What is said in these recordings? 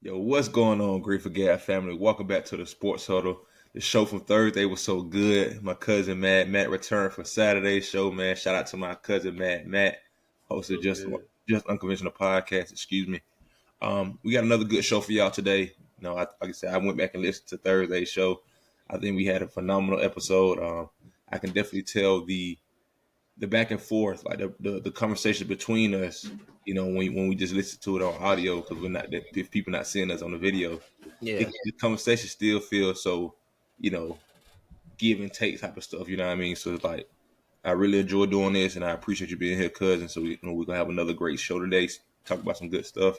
Yo, what's going on, Grateful Gab family? Welcome back to the Sports Huddle. The show from Thursday was so good. My cousin Matt returned for Saturday's show, man. Shout out to my cousin Matt, hosted So good. just unconventional podcast. Excuse me. We got another good show for y'all today. Like I said, I went back and listened to Thursday's show. I think we had a phenomenal episode. I can definitely tell the back and forth, like the conversation between us, when we just listen to it on audio, because we're not, if people not seeing us on the video, Yeah. the conversation still feels so, you know, give and take type of stuff. You know what I mean? So it's like I really enjoy doing this, and I appreciate you being here, cousin. So we're gonna have another great show today. Talk about some good stuff.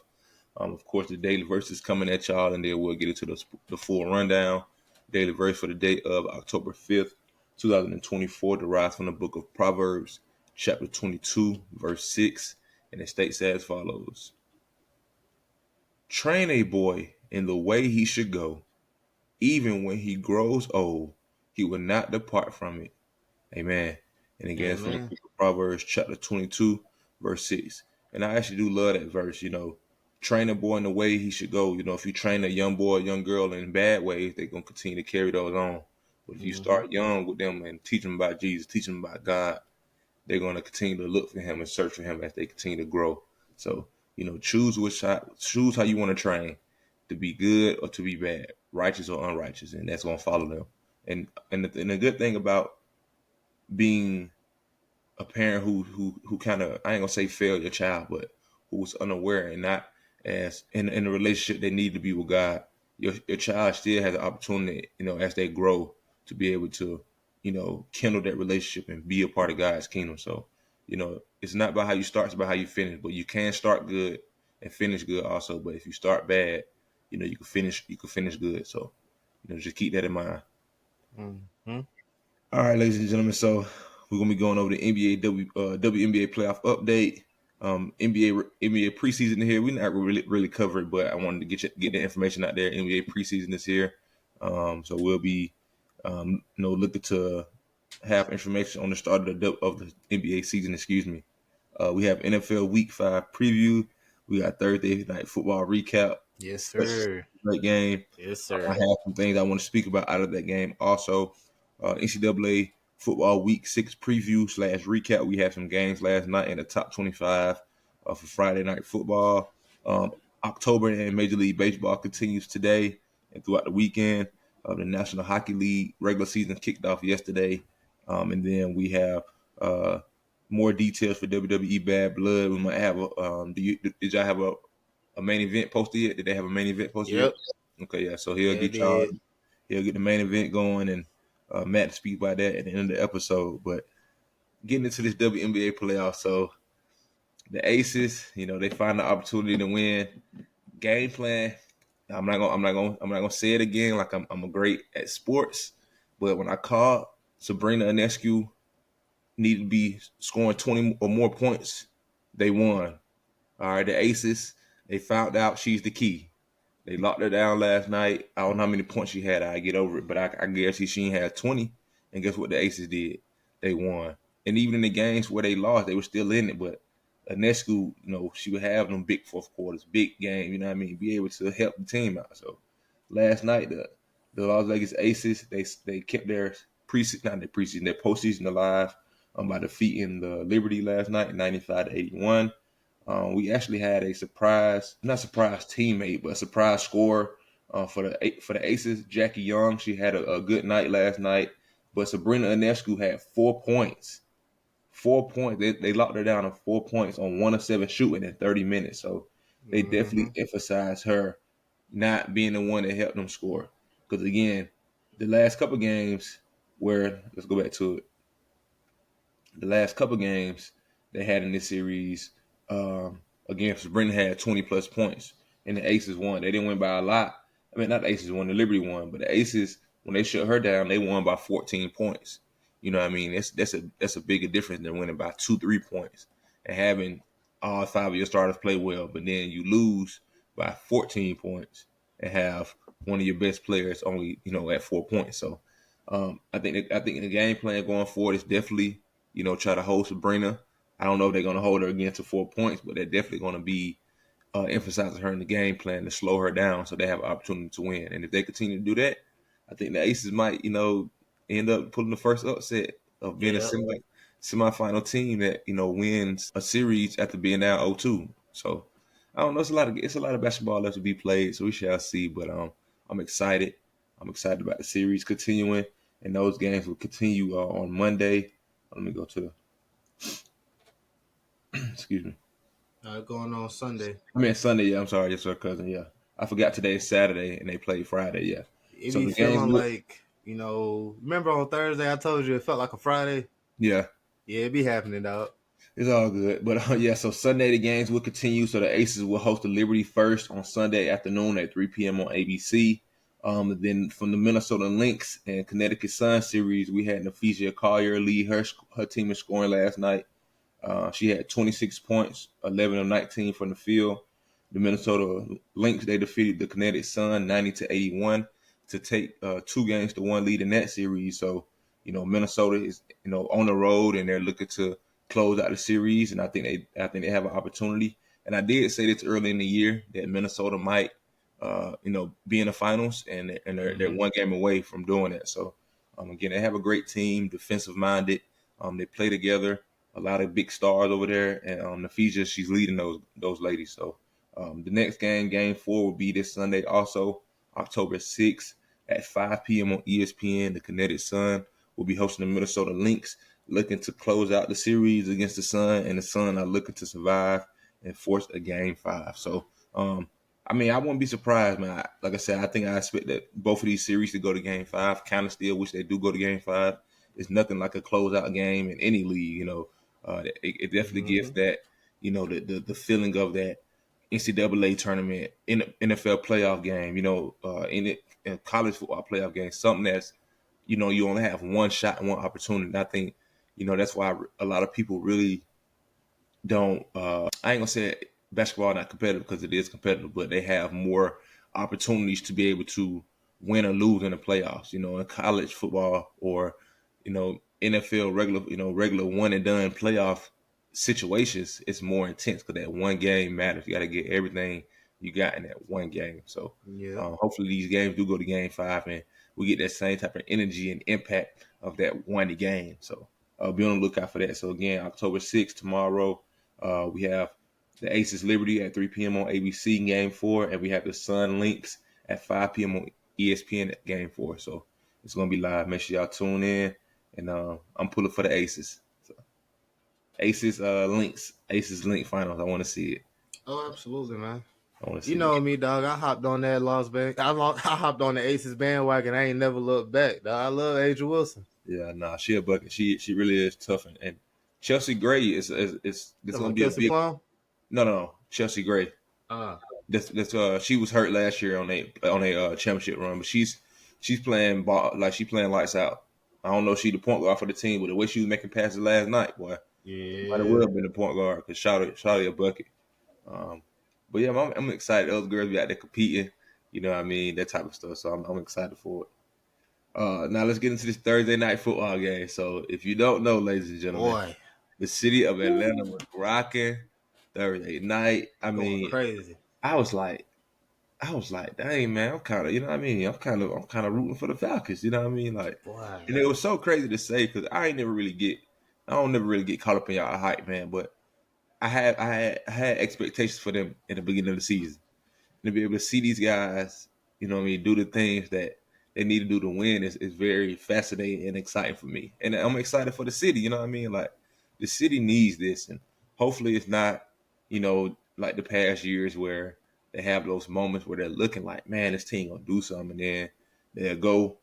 Of course, the daily verse is coming at y'all, and then we'll get into the full rundown. Daily verse for the day of October 5th, 2024, derives from the book of Proverbs, chapter 22, verse 6, and it states as follows: Train a boy in the way he should go, even when he grows old, he will not depart from it. Amen. And again, from the Amen. book of Proverbs, chapter 22, verse 6. And I actually do love that verse. Train a boy in the way he should go. If you train a young boy, young girl in bad ways, they're going to continue to carry those on. But if you Hmm. start young with them and teach them about Jesus, teach them about God, they're going to continue to look for him and search for him as they continue to grow. So, choose how you want to train, to be good or to be bad, righteous or unrighteous, and that's going to follow them. And the good thing about being a parent who kind of, I ain't gonna say failed your child, but who was unaware and not as in the relationship they need to be with God, your child still has an opportunity, as they grow, to be able to, kindle that relationship and be a part of God's kingdom. So, it's not about how you start, it's about how you finish. But you can start good and finish good also. But if you start bad, you can finish good. So, just keep that in mind. Hmm. All right, ladies and gentlemen. So we're gonna be going over the WNBA playoff update. NBA preseason here. We're not really covering, but I wanted to get the information out there. NBA preseason is here, so we'll be looking to have information on the start of the NBA season. Excuse me. We have NFL Week 5 preview. We got Thursday night football recap. Yes, Such sir. a great game. Yes, I sir. have some things I want to speak about out of that game. Also, NCAA football week 6 preview / recap. We had some games last night in the top 25 for Friday night football. October in Major League Baseball continues today and throughout the weekend. The National Hockey League regular season kicked off yesterday. And then we have more details for WWE Bad Blood. We might have did y'all have a main event posted yet? Did they have a main event posted yet? Yep. Okay, yeah. So Yeah, it did. he'll get the main event going, and Matt to speak about that at the end of the episode. But getting into this WNBA playoff, so the Aces, they find the opportunity to win. Game plan. I'm not gonna say it again. Like I'm a great at sports, but when I called Sabrina Ionescu needed to be scoring 20 or more points, they won. All right, the Aces, they found out she's the key. They locked her down last night. I don't know how many points she had. I get over it, but I guarantee she ain't had 20. And guess what the Aces did? They won. And even in the games where they lost, they were still in it. But Ionescu, she would have them big fourth quarters, big game. You know what I mean? Be able to help the team out. So last night, the Las Vegas Aces, they kept their preseason, not their preseason, their postseason alive by defeating the Liberty last night, 95-81. We actually had a surprise, not surprise teammate, but a surprise scorer for the Aces. Jackie Young, she had a good night last night, but Sabrina Ionescu had 4 points. 4 points. They locked her down on 4 points on 1 of 7 shooting in 30 minutes. So they Hmm. definitely emphasized her not being the one that helped them score. Because again, the last couple games where let's go back to it. The last couple games they had in this series, again, Sabrina had 20 plus points, and the Aces won. They didn't win by a lot. I mean, not the Aces won, the Liberty won, but the Aces, when they shut her down, they won by 14 points. You know what I mean? That's a bigger difference than winning by 2-3 points and having all 5 of your starters play well, but then you lose by 14 points and have one of your best players only, at 4 points. So I think the game plan going forward is definitely, try to hold Sabrina. I don't know if they're going to hold her again to 4 points, but they're definitely going to be emphasizing her in the game plan to slow her down so they have an opportunity to win. And if they continue to do that, I think the Aces might, end up pulling the first upset of being a Yeah. semifinal team that, wins a series after being down 0-2. So I don't know. It's a lot of basketball left to be played, so we shall see. But I'm excited. I'm excited about the series continuing, and those games will continue on Monday. Let me go to excuse me. Going on Sunday. I mean Sunday. Yeah, I'm sorry. Yes, sir, cousin. Yeah, I forgot today is Saturday, and they play Friday. Yeah, It so be the games feeling will. like, remember on Thursday I told you it felt like a Friday? Yeah, Yeah, it be happening, dog. it's all good. But yeah, so Sunday the games will continue. So the Aces will host the Liberty first on Sunday afternoon at 3 p.m. on ABC. Then from the Minnesota Lynx and Connecticut Sun series, we had Nephesia Collier lead her team in scoring last night. She had 26 points, 11 of 19 from the field. The Minnesota Lynx, they defeated the Connecticut Sun 90-81 to take 2-1 lead in that series. So, Minnesota is, on the road and they're looking to close out the series. And I think they have an opportunity. And I did say this early in the year that Minnesota might, be in the finals, and they're one game away from doing that. So, again, they have a great team, defensive minded. They play together. A lot of big stars over there, and Nephesia, she's leading those ladies. So the next game 4, will be this Sunday, also October 6th at 5 p.m. on ESPN. The Connecticut Sun will be hosting the Minnesota Lynx, looking to close out the series against the Sun, and the Sun are looking to survive and force a game 5. So, I wouldn't be surprised, man. Like I said, I think I expect that both of these series to go to game 5. Kind of still wish they do go to game 5. It's nothing like a closeout game in any league. It definitely gives that, the feeling of that NCAA tournament, in NFL playoff game, in college football playoff game, something that's, you only have one shot and one opportunity. And I think, that's why a lot of people really don't. I ain't gonna say basketball not competitive because it is competitive, but they have more opportunities to be able to win or lose in the playoffs. In college football or NFL regular one and done playoff situations, it's more intense because that one game matters. You got to get everything you got in that one game. So Yeah. hopefully these games do go to game 5 and we get that same type of energy and impact of that one game. So be on the lookout for that. So again, October 6th, tomorrow, we have the Aces Liberty at 3 p.m. on ABC in game 4, and we have the Sun Lynx at 5 p.m. on ESPN at game 4. So it's going to be live. Make sure y'all tune in. And I'm pulling for the Aces. So, Aces Lynx finals. I want to see it. Oh, absolutely, man. I want to You see know it. me, dog. I hopped on that Las Vegas. I hopped on the Aces bandwagon. I ain't never looked back, dog. I love Adrian Wilson. Yeah, nah, she a bucket. She really is tough. And Chelsea Gray is Come going on, to be a Kelsey big. Plum. No. Chelsea Gray. Uh, That's she was hurt last year on a championship run, but she's playing ball like she playing lights out. I don't know if she the point guard for the team, but the way she was making passes last night, boy, she might have yeah. well been the point guard because shot a bucket. Um, but yeah, I'm excited. Those girls be out there competing. You know what I mean? That type of stuff. So I'm excited for it. Now let's get into this Thursday night football game. So if you don't know, ladies and gentlemen, Boy, the city of Atlanta was rocking Thursday night. I going mean, crazy. I was like, dang man, I'm kind of, you know what I mean? I'm kind of rooting for the Falcons. You know what I mean? Like, Boy. and it was so crazy to say because I don't never really get caught up in y'all hype, man. But I had expectations for them in the beginning of the season, and to be able to see these guys, you know what I mean, do the things that they need to do to win is very fascinating and exciting for me. And I'm excited for the city. You know what I mean? Like, the city needs this, and hopefully it's not, like the past years where they have those moments where they're looking like, man, this team gonna do something, and then they'll go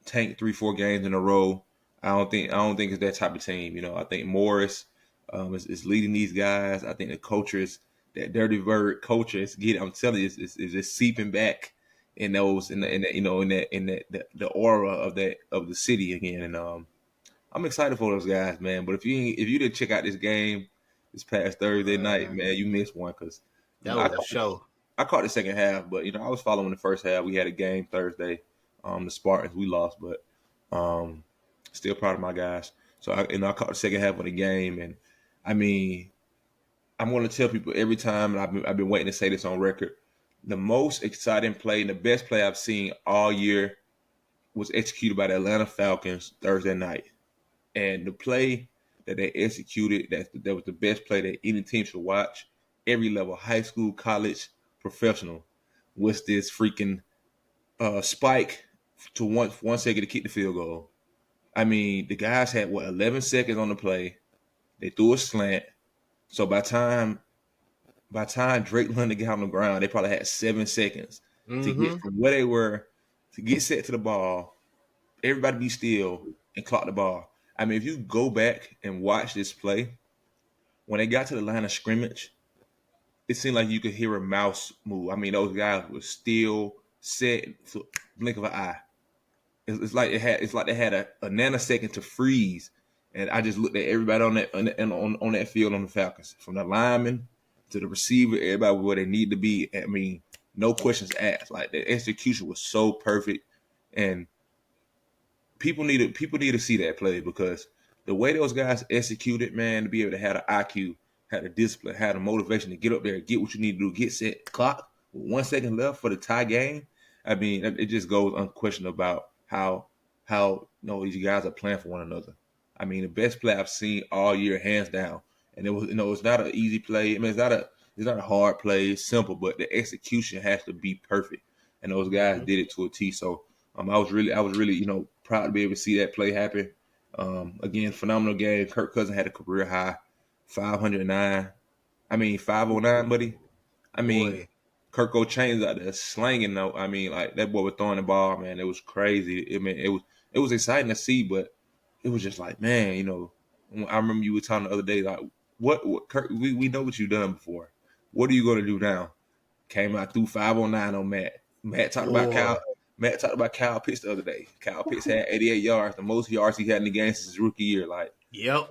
tank 3-4 games in a row. I don't think it's that type of team. I think Morris is leading these guys. I think the culture is that dirty bird culture. I'm telling you, is just seeping back in those in that the aura of the city again. And I'm excited for those guys, man. But if you didn't check out this game this past Thursday night, man, you missed one because That I was a show. I caught the second half, but I was following the first half. We had a game Thursday. The Spartans, we lost, but still proud of my guys. So I caught the second half of the game, and I mean, I'm going to tell people every time, and I've been waiting to say this on record. The most exciting play and the best play I've seen all year was executed by the Atlanta Falcons Thursday night. And the play that they executed, that was the best play that any team should watch, every level, high school, college, professional, was this freaking spike to 1 second to kick the field goal. I mean, the guys had 11 seconds on the play. They threw a slant. So by time Drake London got on the ground, they probably had 7 seconds to get from where they were to get set to the ball. Everybody be still and clock the ball. I mean, if you go back and watch this play, when they got to the line of scrimmage, it seemed like you could hear a mouse move. I mean, those guys were still set, blink of an eye. It's like they had a nanosecond to freeze, and I just looked at everybody on that field on the Falcons, from the lineman to the receiver, everybody where they need to be. I mean, no questions asked. Like the execution was so perfect, and people need to see that play, because the way those guys executed, man, to be able to have the IQ, have the discipline, have the motivation to get up there, get what you need to do, get set, clock with 1 second left for the tie game. I mean, it just goes unquestioned about how these guys are playing for one another. I mean, the best play I've seen all year, hands down. And it was, it's not an easy play. I mean, it's not a hard play. It's simple, but the execution has to be perfect. And those guys did it to a T. So I was really, proud to be able to see that play happen. Again, phenomenal game. Kirk Cousins had a career high, 509. I mean, 509, buddy. I mean, Boy. Kirk Chains out there slanging though. I mean, like that boy was throwing the ball, man. It was crazy. I mean, it was exciting to see, but it was just like, man, I remember you were talking the other day, like, what Kirk, we know what you've done before. What are you going to do now? Came out through 509 on Matt. Matt talked about Kyle Pitts the other day. Kyle Pitts had 88 yards, the most yards he had in the game since his rookie year. Like, Yep.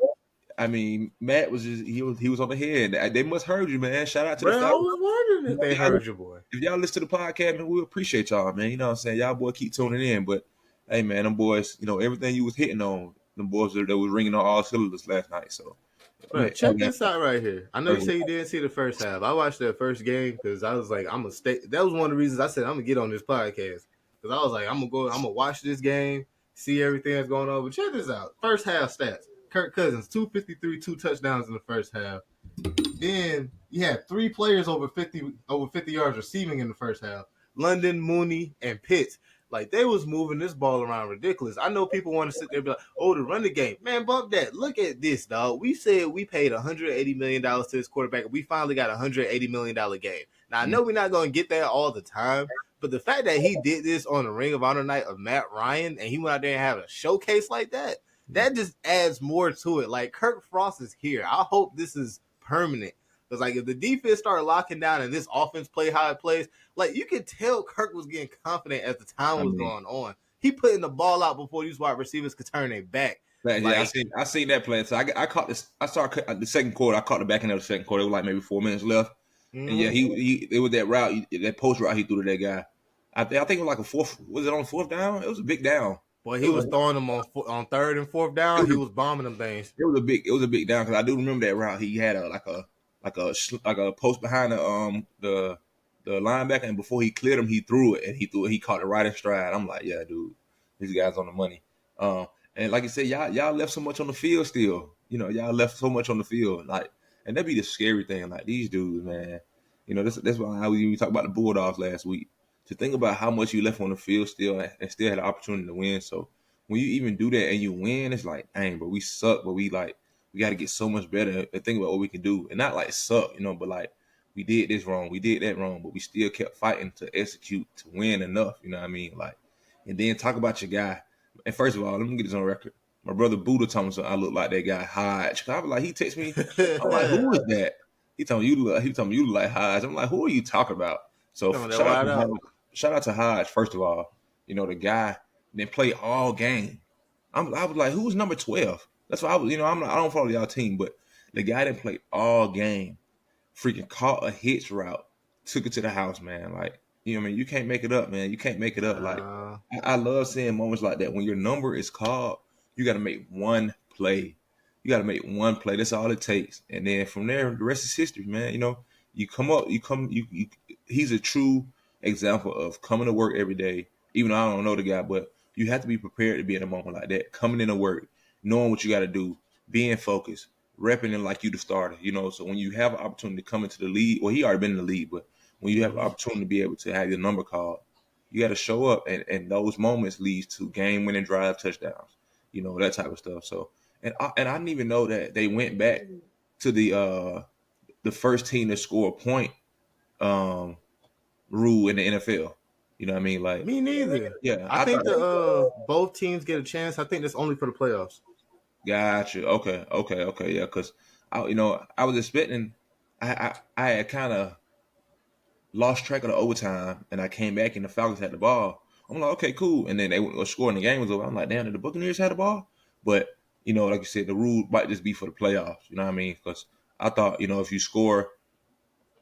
I mean, Matt was just he was on the head. They must heard you, man. Shout out to Bro, the I Falcons. was wondering if they heard you, boy. If y'all listen to the podcast, man, we appreciate y'all, man. You know what I'm saying? Y'all boy keep tuning in. But hey, man, them boys, everything you was hitting on, them boys that was ringing on all cylinders last night. So Bro, check this out right here. I know you say you didn't see the first half. I watched that first game because I was like, I'm gonna stay. That was one of the reasons I said I'm gonna get on this podcast, because I was like, I'm gonna watch this game, see everything that's going on. But check this out. First half stats. Kirk Cousins, 253, 2 touchdowns in the first half. Then you had 3 players over 50 yards receiving in the first half. London, Mooney, and Pitts. Like, they was moving this ball around ridiculous. I know people want to sit there and be like, oh, to run the game. Man, bump that. Look at this, dog. We said we paid $180 million to this quarterback, and we finally got a $180 million game. Now, I know we're not going to get that all the time, but the fact that he did this on the Ring of Honor night of Matt Ryan, and he went out there and had a showcase like that, that just adds more to it. Like, Kirk Frost is here. I hope this is permanent. Because, like, if the defense started locking down and this offense play how it plays, like, you could tell Kirk was getting confident as the time was going on. He putting the ball out before these wide receivers could turn their back. Yeah, like, I seen that play. So I caught this. I saw the second quarter. I caught the back end of the second quarter. It was like maybe 4 minutes left. And yeah, it was that route, that post route he threw to that guy. I think it was like a fourth. Was it on 4th down? It was a big down. Boy, he was throwing them on 3rd and 4th down. He was bombing them things. It was a big down, because I do remember that route. He had a post behind the linebacker, and before he cleared him, he threw it, and he caught it right in stride. I'm like, yeah, dude, these guys on the money. And like I said, y'all left so much on the field still. Y'all left so much on the field, like, and that'd be the scary thing. Like, these dudes, man. That's why we talked about the Bulldogs last week. To think about how much you left on the field still, and still had the opportunity to win. So when you even do that and you win, it's like, dang, but we suck, but we got to get so much better and think about what we can do, and not like suck, but like, we did this wrong, we did that wrong, but we still kept fighting to execute to win enough. You know what I mean? Like, and then talk about your guy. And first of all, let me get this on record. My brother Buddha told me I look like that guy Hodge. I was like, he texted me. I'm like, who is that? He told me you look like Hodge. I'm like, who are you talking about? So shout out to Hodge, first of all. The guy didn't play all game. I was like, who's number 12? That's why I was. I don't follow y'all team, but the guy didn't play all game. Freaking caught a hitch route, took it to the house, man. Like, what I mean? You can't make it up, man. You can't make it up. Like, I love seeing moments like that. When your number is called, you got to make one play. You got to make one play. That's all it takes. And then from there, the rest is history, man. You know, you come up, you. He's a true example of coming to work every day. Even though I don't know the guy, but you have to be prepared to be in a moment like that. Coming into work, knowing what you got to do, being focused, repping it like you the starter. You know, so when you have an opportunity to come into the league, well, he already been in the league, but when you have an opportunity to be able to have your number called, you got to show up, and those moments leads to game-winning drive touchdowns. You know, that type of stuff. So, and I didn't even know that they went back to the first team to score a point rule in the NFL. You know what I mean? Like, Me neither. yeah, I I think thought. the both teams get a chance. I think that's only for the playoffs. Gotcha. Okay. Yeah, because I was expecting. I had kind of lost track of the overtime, and I came back and the Falcons had the ball. I'm like, okay, cool. And then they were scoring, the game was over. I'm like, damn, did the Buccaneers had the ball? But like you said, the rule might just be for the playoffs. You know what I mean? Because I thought, if you score,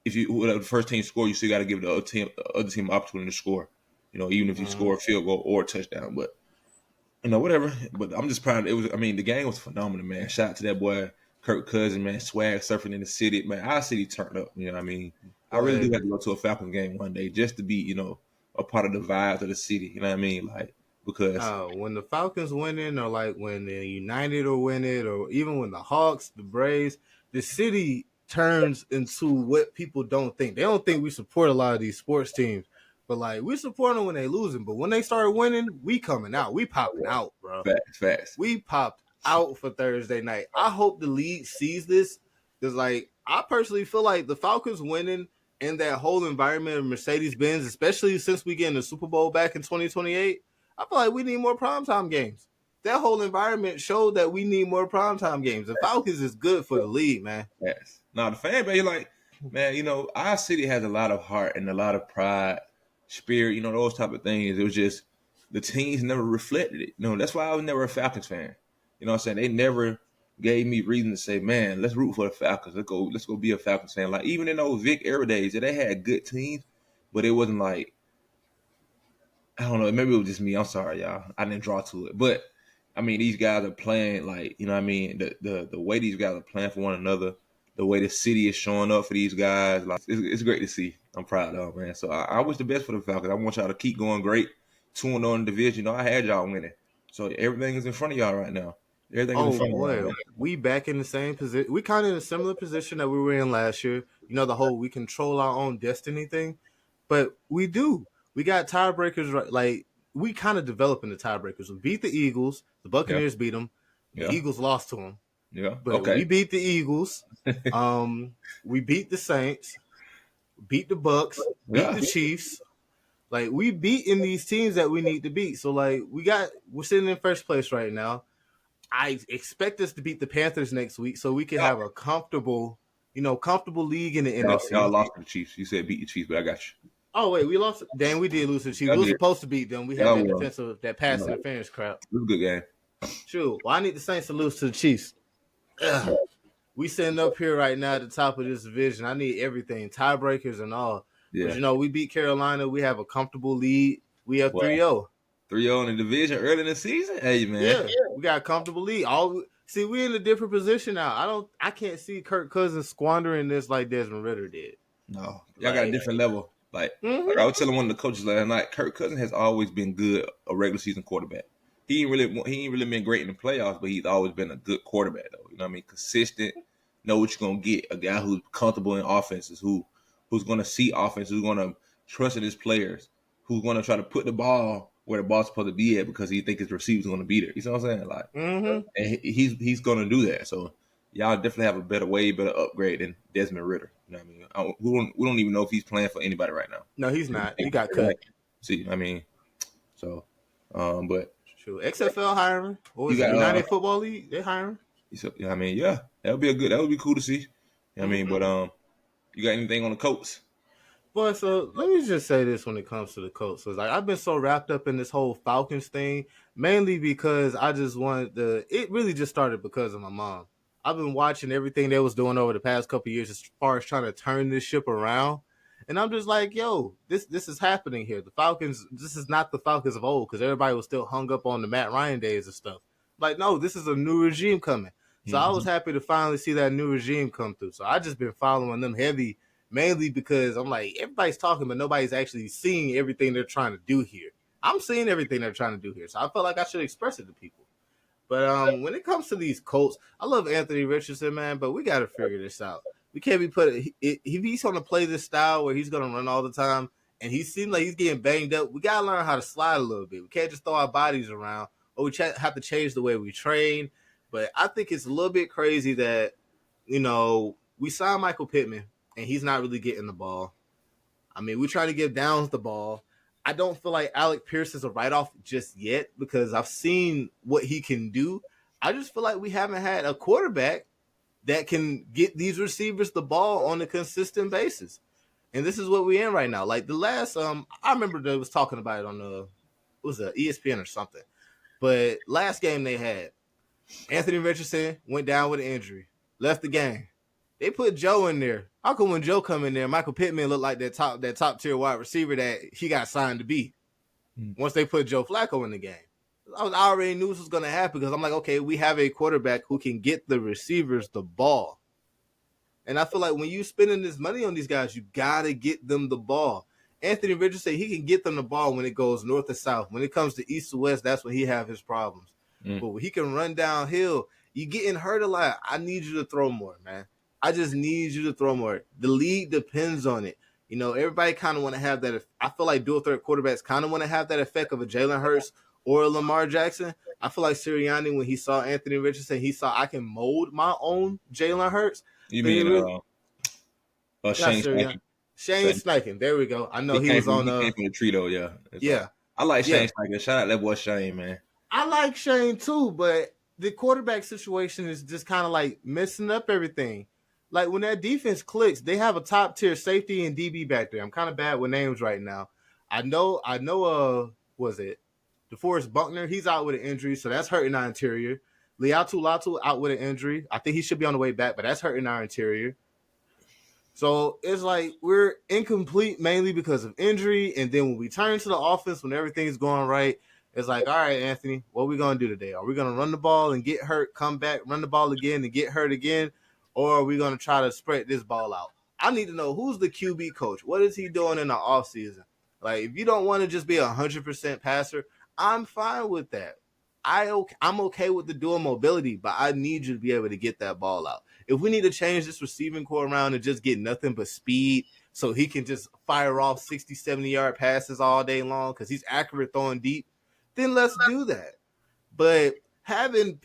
if you whatever the first team score, you still got to give the other team opportunity to score. Even if you score a field goal or a touchdown. But whatever. But I'm just proud. It was. I mean, the game was phenomenal, man. Shout out to that boy Kirk Cousins, man. Swag surfing in the city, man. Our city turned up. You know what I mean? I really do Boy, have to go to a Falcons game one day just to be, a part of the vibes of the city. You know what I mean? Like, because when the Falcons winning, or like when the United are winning, or even when the Hawks, the Braves, the city turns into what people don't think. They don't think we support a lot of these sports teams, but like we support them when they losing. But when they start winning, we coming out, we popping out, bro. facts. We popped out for Thursday night. I hope the league sees this, because like I personally feel like the Falcons winning and that whole environment of Mercedes Benz, especially since we get in the Super Bowl back in 2028, I feel like we need more primetime games. That whole environment showed that we need more primetime games. The Falcons is good for the league, man. Yes. Now the fan base, like, man, our city has a lot of heart and a lot of pride, spirit, those type of things. It was just the teams never reflected it. That's why I was never a Falcons fan. You know what I'm saying? They never gave me reason to say, man, let's root for the Falcons. Let's go be a Falcons fan. Like, even in those Vic era days, they had good teams, but it wasn't like, I don't know, maybe it was just me. I'm sorry, y'all. I didn't draw to it. But I mean, these guys are playing, like, you know what I mean? The way these guys are playing for one another, the way the city is showing up for these guys, like, it's great to see. I'm proud of them, man. So I wish the best for the Falcons. I want y'all to keep going great. 2-0 in the division. I had y'all winning. So everything is in front of y'all right now. Everything is in Oh front of y'all. boy, we back in the same position. We kind of in a similar position that we were in last year. The whole we control our own destiny thing, but we do. We got tiebreakers. Right, like we kind of developing the tiebreakers. We beat the Eagles. The Yeah. Buccaneers beat them. The Yeah. Eagles lost to them, Yeah. but Okay. we beat the Eagles. We beat the Saints. Beat the Bucks. Beat Yeah. the Chiefs. Like we beating these teams that we need to beat. So like we're sitting in first place right now. I expect us to beat the Panthers next week, so we can have a comfortable league in the Y'all NFC. lost to the Chiefs. You said beat the Chiefs, but I got you. Oh wait, we lost. Damn, we did lose to the Chiefs. Y'all We were did. supposed to beat them. We had Y'all that won. that pass No, it interference crap. was a good game. True. Well, I need the Saints to lose to the Chiefs. Ugh. We sitting up here right now at the top of this division. I need everything, tiebreakers and all. Yeah. But we beat Carolina. We have a comfortable lead. We have Well, 3-0. 3-0 in the division early in the season. Hey, man. Yeah, we got a comfortable lead. See, we're in a different position now. I can't see Kirk Cousins squandering this like Desmond Ritter did. No, y'all got a different level. Like I was telling one of the coaches last night, Kirk Cousins has always been good, a regular season quarterback. He ain't really been great in the playoffs, but he's always been a good quarterback though. You know what I mean? Consistent, know what you're gonna get. A guy who's comfortable in offenses, who's gonna see offense, who's gonna trust in his players, who's gonna try to put the ball where the ball's supposed to be at because he think his receiver's gonna be there. You know what I'm saying? Like, and he's gonna do that. So y'all definitely have a way better upgrade than Desmond Ritter. You know what I mean? We don't even know if he's playing for anybody right now. No, he's not. He got cut. See, I mean, so, but True. XFL hiring. What was you it? got United Football League? They hiring. so, I mean, yeah, that would be cool to see. You know what I mean, but you got anything on the Colts? Boy, so let me just say this when it comes to the Colts. Like I've been so wrapped up in this whole Falcons thing, mainly because I just wanted it really just started because of my mom. I've been watching everything they was doing over the past couple of years as far as trying to turn this ship around. And I'm just like, yo, this is happening here. The Falcons, this is not the Falcons of old, because everybody was still hung up on the Matt Ryan days and stuff. Like, no, this is a new regime coming. So I was happy to finally see that new regime come through. So I just been following them heavy, mainly because I'm like, everybody's talking, but nobody's actually seeing everything they're trying to do here. I'm seeing everything they're trying to do here. So I felt like I should express it to people. But when it comes to these Colts, I love Anthony Richardson, man, but we got to figure this out. We can't be if he's going to play this style where he's going to run all the time and he seems like he's getting banged up, we got to learn how to slide a little bit. We can't just throw our bodies around, or we have to change the way we train. But I think it's a little bit crazy that, we signed Michael Pittman and he's not really getting the ball. I mean, we try to give Downs the ball. I don't feel like Alec Pierce is a write-off just yet because I've seen what he can do. I just feel like we haven't had a quarterback that can get these receivers the ball on a consistent basis. And this is what we're in right now. Like the last, I remember they was talking about it on ESPN or something. But last game they had, Anthony Richardson went down with an injury, left the game. They put Joe in there. How come when Joe come in there, Michael Pittman looked like that top tier wide receiver that he got signed to be? Once they put Joe Flacco in the game, I already knew this was going to happen because I'm like, okay, we have a quarterback who can get the receivers the ball. And I feel like when you spending this money on these guys, you got to get them the ball. Anthony Richardson, he can get them the ball when it goes north to south. When it comes to east to west, that's when he have his problems. But when he can run downhill, you getting hurt a lot. I need you to throw more, man. I just need you to throw more. The league depends on it. Everybody kind of want to have that. I feel like dual threat quarterbacks kind of want to have that effect of a Jalen Hurts or a Lamar Jackson. I feel like Sirianni, when he saw Anthony Richardson, he saw I can mold my own Jalen Hurts. You mean Shane Steichen? Shane Steichen. There we go. I know he was on. He came from the Trito, yeah. Yeah. I like Shane Steichen. Shout out that boy Shane, man. I like Shane too, but the quarterback situation is just kind of like messing up everything. Like when that defense clicks, they have a top tier safety and DB back there. I'm kind of bad with names right now. I know. Was it DeForest Buckner? He's out with an injury, so that's hurting our interior. Liatu Latu out with an injury. I think he should be on the way back, but that's hurting our interior. So it's like we're incomplete mainly because of injury. And then when we turn to the offense, when everything's going right, it's like, all right, Anthony, what are we going to do today? Are we going to run the ball and get hurt, come back, run the ball again and get hurt again? Or are we going to try to spread this ball out? I need to know who's the QB coach. What is he doing in the offseason? Like, if you don't want to just be 100% passer, I'm fine with that. I'm okay with the dual mobility, but I need you to be able to get that ball out. If we need to change this receiving core around and just get nothing but speed so he can just fire off 60, 70-yard passes all day long because he's accurate throwing deep, then let's do that. But having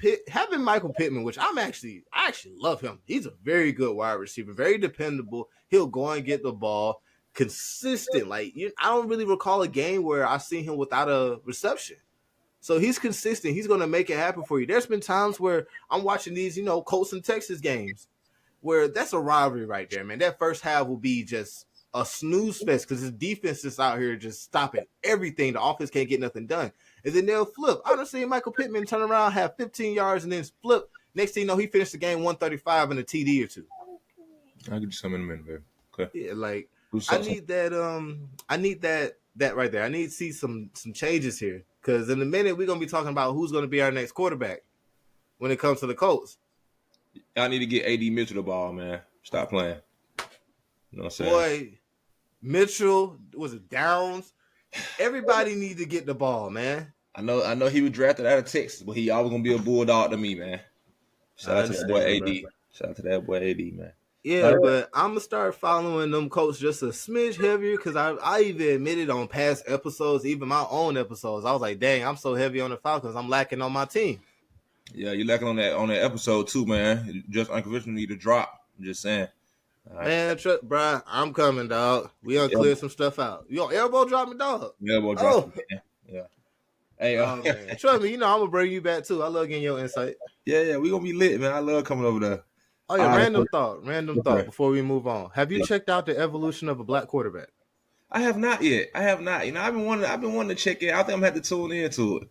Michael Pittman, which I actually love him. He's a very good wide receiver, very dependable. He'll go and get the ball, consistent. Like I don't really recall a game where I've seen him without a reception. So he's consistent. He's going to make it happen for you. There's been times where I'm watching these, Colts and Texas games where that's a rivalry right there, man. That first half will be just a snooze fest because his defense is out here just stopping everything. The offense can't get nothing done. And then they'll flip. I don't see Michael Pittman turn around, have 15 yards, and then flip. Next thing you know, he finished the game 135 in a TD or two. I'll get you some in a minute, baby. Okay. Yeah, like I need that. I need that right there. I need to see some changes here because in a minute we're gonna be talking about who's gonna be our next quarterback when it comes to the Colts. I need to get AD Mitchell the ball, man. Stop playing. You know what I'm saying? Boy, Mitchell, was it Downs? Everybody need to get the ball, man. I know he was drafted out of Texas, but he always gonna be a bulldog to me, man. Shout out to that boy AD. Bro. Shout out to that boy AD, man. Yeah, but I'm gonna start following them Colts just a smidge heavier because I even admitted on past episodes, even my own episodes, I was like, dang, I'm so heavy on the Falcons, I'm lacking on my team. Yeah, you're lacking on that episode too, man. Just unconventional need to drop. I'm just saying. Right. Man, bro, I'm coming, dog. We gonna clear some stuff out. You gonna elbow drop me, dog? Elbow drop me, man. Yeah. Hey, man. Trust me, I'm gonna bring you back too. I love getting your insight. Yeah, we gonna be lit, man. I love coming over there. Oh yeah, random thought before we move on. Have you checked out the evolution of a black quarterback? I have not yet. I've been wanting to check it. I think I'm gonna have to tune into it.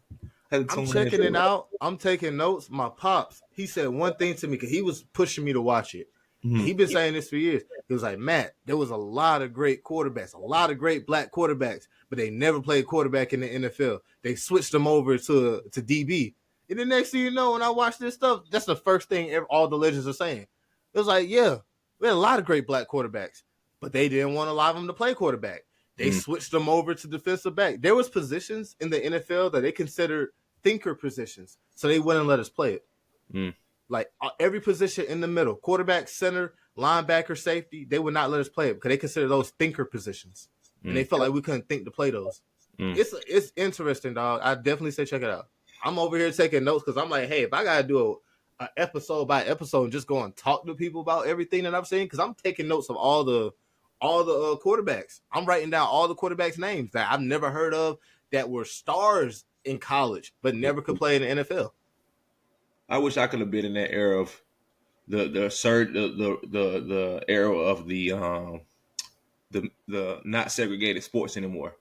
I'm checking it out. I'm taking notes. My pops, he said one thing to me because he was pushing me to watch it. Mm-hmm. He's been saying this for years. He was like, Matt, there was a lot of great quarterbacks, a lot of great black quarterbacks, but they never played quarterback in the NFL. They switched them over to DB, And the next thing you know, when I watch this stuff, that's the first thing all the legends are saying. It was like, yeah, we had a lot of great black quarterbacks, but they didn't want to allow them to play quarterback. They switched them over to defensive back. There was positions in the NFL that they considered thinker positions, so they wouldn't let us play it. Like every position in the middle, quarterback, center, linebacker, safety, they would not let us play it because they consider those thinker positions, and they felt like we couldn't think to play those. It's interesting, dog. I definitely say check it out. I'm over here taking notes because I'm like, hey, if I gotta do a episode by episode and just go and talk to people about everything that I'm saying, because I'm taking notes of all the quarterbacks. I'm writing down all the quarterbacks' names that I've never heard of that were stars in college but never could play in the NFL. I wish I could have been in that era of the era of the not segregated sports anymore.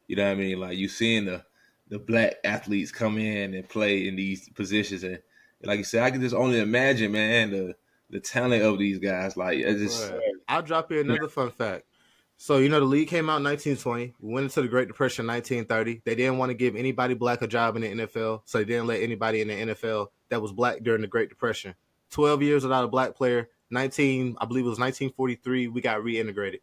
You know what I mean? Like you seeing the black athletes come in and play in these positions, and like you said, I can just only imagine, man, the talent of these guys. Like it's just I'll drop you another fun fact. So, the league came out in 1920. We went into the Great Depression in 1930. They didn't want to give anybody black a job in the NFL, so they didn't let anybody in the NFL that was black during the Great Depression. 12 years without a black player. I believe it was 1943, we got reintegrated.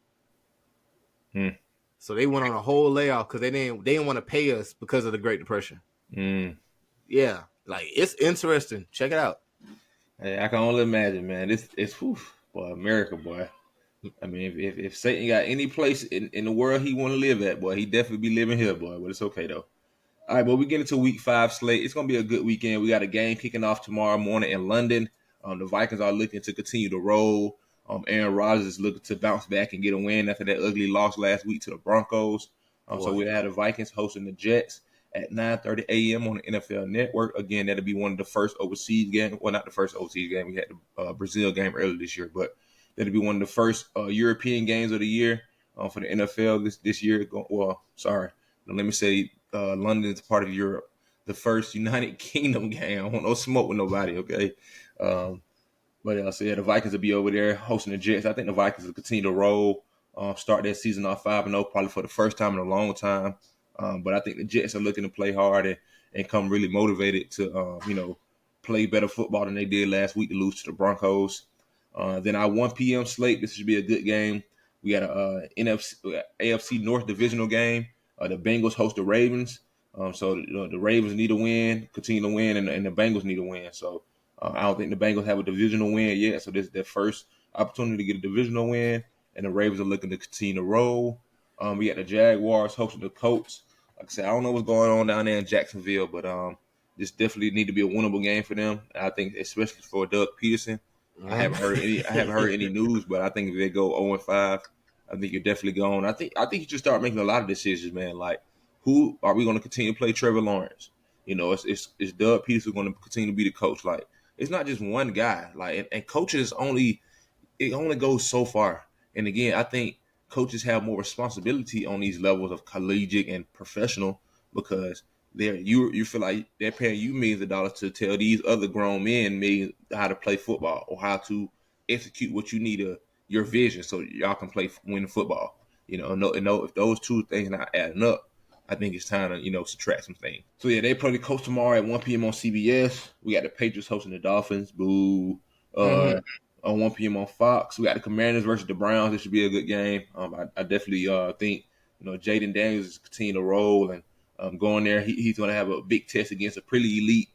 So they went on a whole layoff because they didn't want to pay us because of the Great Depression. Yeah, like it's interesting. Check it out. Hey, I can only imagine, man. It's boy, America, boy. I mean, if Satan got any place in the world he want to live at, boy, he definitely be living here, boy. But it's okay though. All right, but we get into week 5 slate. It's gonna be a good weekend. We got a game kicking off tomorrow morning in London. The Vikings are looking to continue to roll. Aaron Rodgers is looking to bounce back and get a win after that ugly loss last week to the Broncos. So we had the Vikings hosting the Jets at 9:30 a.m. on the NFL Network. Again, that'll be one of the first overseas games. Well, not the first overseas game. We had the Brazil game earlier this year, but that'll be one of the first European games of the year for the NFL this year. Let me say London's part of Europe. The first United Kingdom game. I don't want no smoke with nobody, okay? So the Vikings will be over there hosting the Jets. I think the Vikings will continue to roll, start their season off 5-0, probably for the first time in a long time. But I think the Jets are looking to play hard and come really motivated to, play better football than they did last week to lose to the Broncos. Then our 1 p.m. slate, this should be a good game. We got a AFC North divisional game. The Bengals host the Ravens. So the Ravens need to win, continue to win, and the Bengals need to win. So I don't think the Bengals have a divisional win yet. So this is their first opportunity to get a divisional win, and the Ravens are looking to continue to roll. We got the Jaguars hosting the Colts. Like I said, I don't know what's going on down there in Jacksonville, but this definitely need to be a winnable game for them. I think especially for Doug Peterson. I haven't heard any news, but I think if they go 0-5, I think you're definitely going. I think you should start making a lot of decisions, man. Like, who are we going to continue to play Trevor Lawrence? It's Doug Peterson going to continue to be the coach. Like, it's not just one guy. Like, and coaches only goes so far. And again, I think coaches have more responsibility on these levels of collegiate and professional because you feel like they're paying you millions of dollars to tell these other grown men how to play football or how to execute what you need your vision so y'all can win football. If those two things not adding up, I think it's time to subtract some things. So yeah, they play the Colts tomorrow at 1 p.m. on CBS. We got the Patriots hosting the Dolphins. Boo. On 1 p.m. on Fox. We got the Commanders versus the Browns. This should be a good game. I definitely think Jaden Daniels is continuing to roll and going there. He's going to have a big test against a pretty elite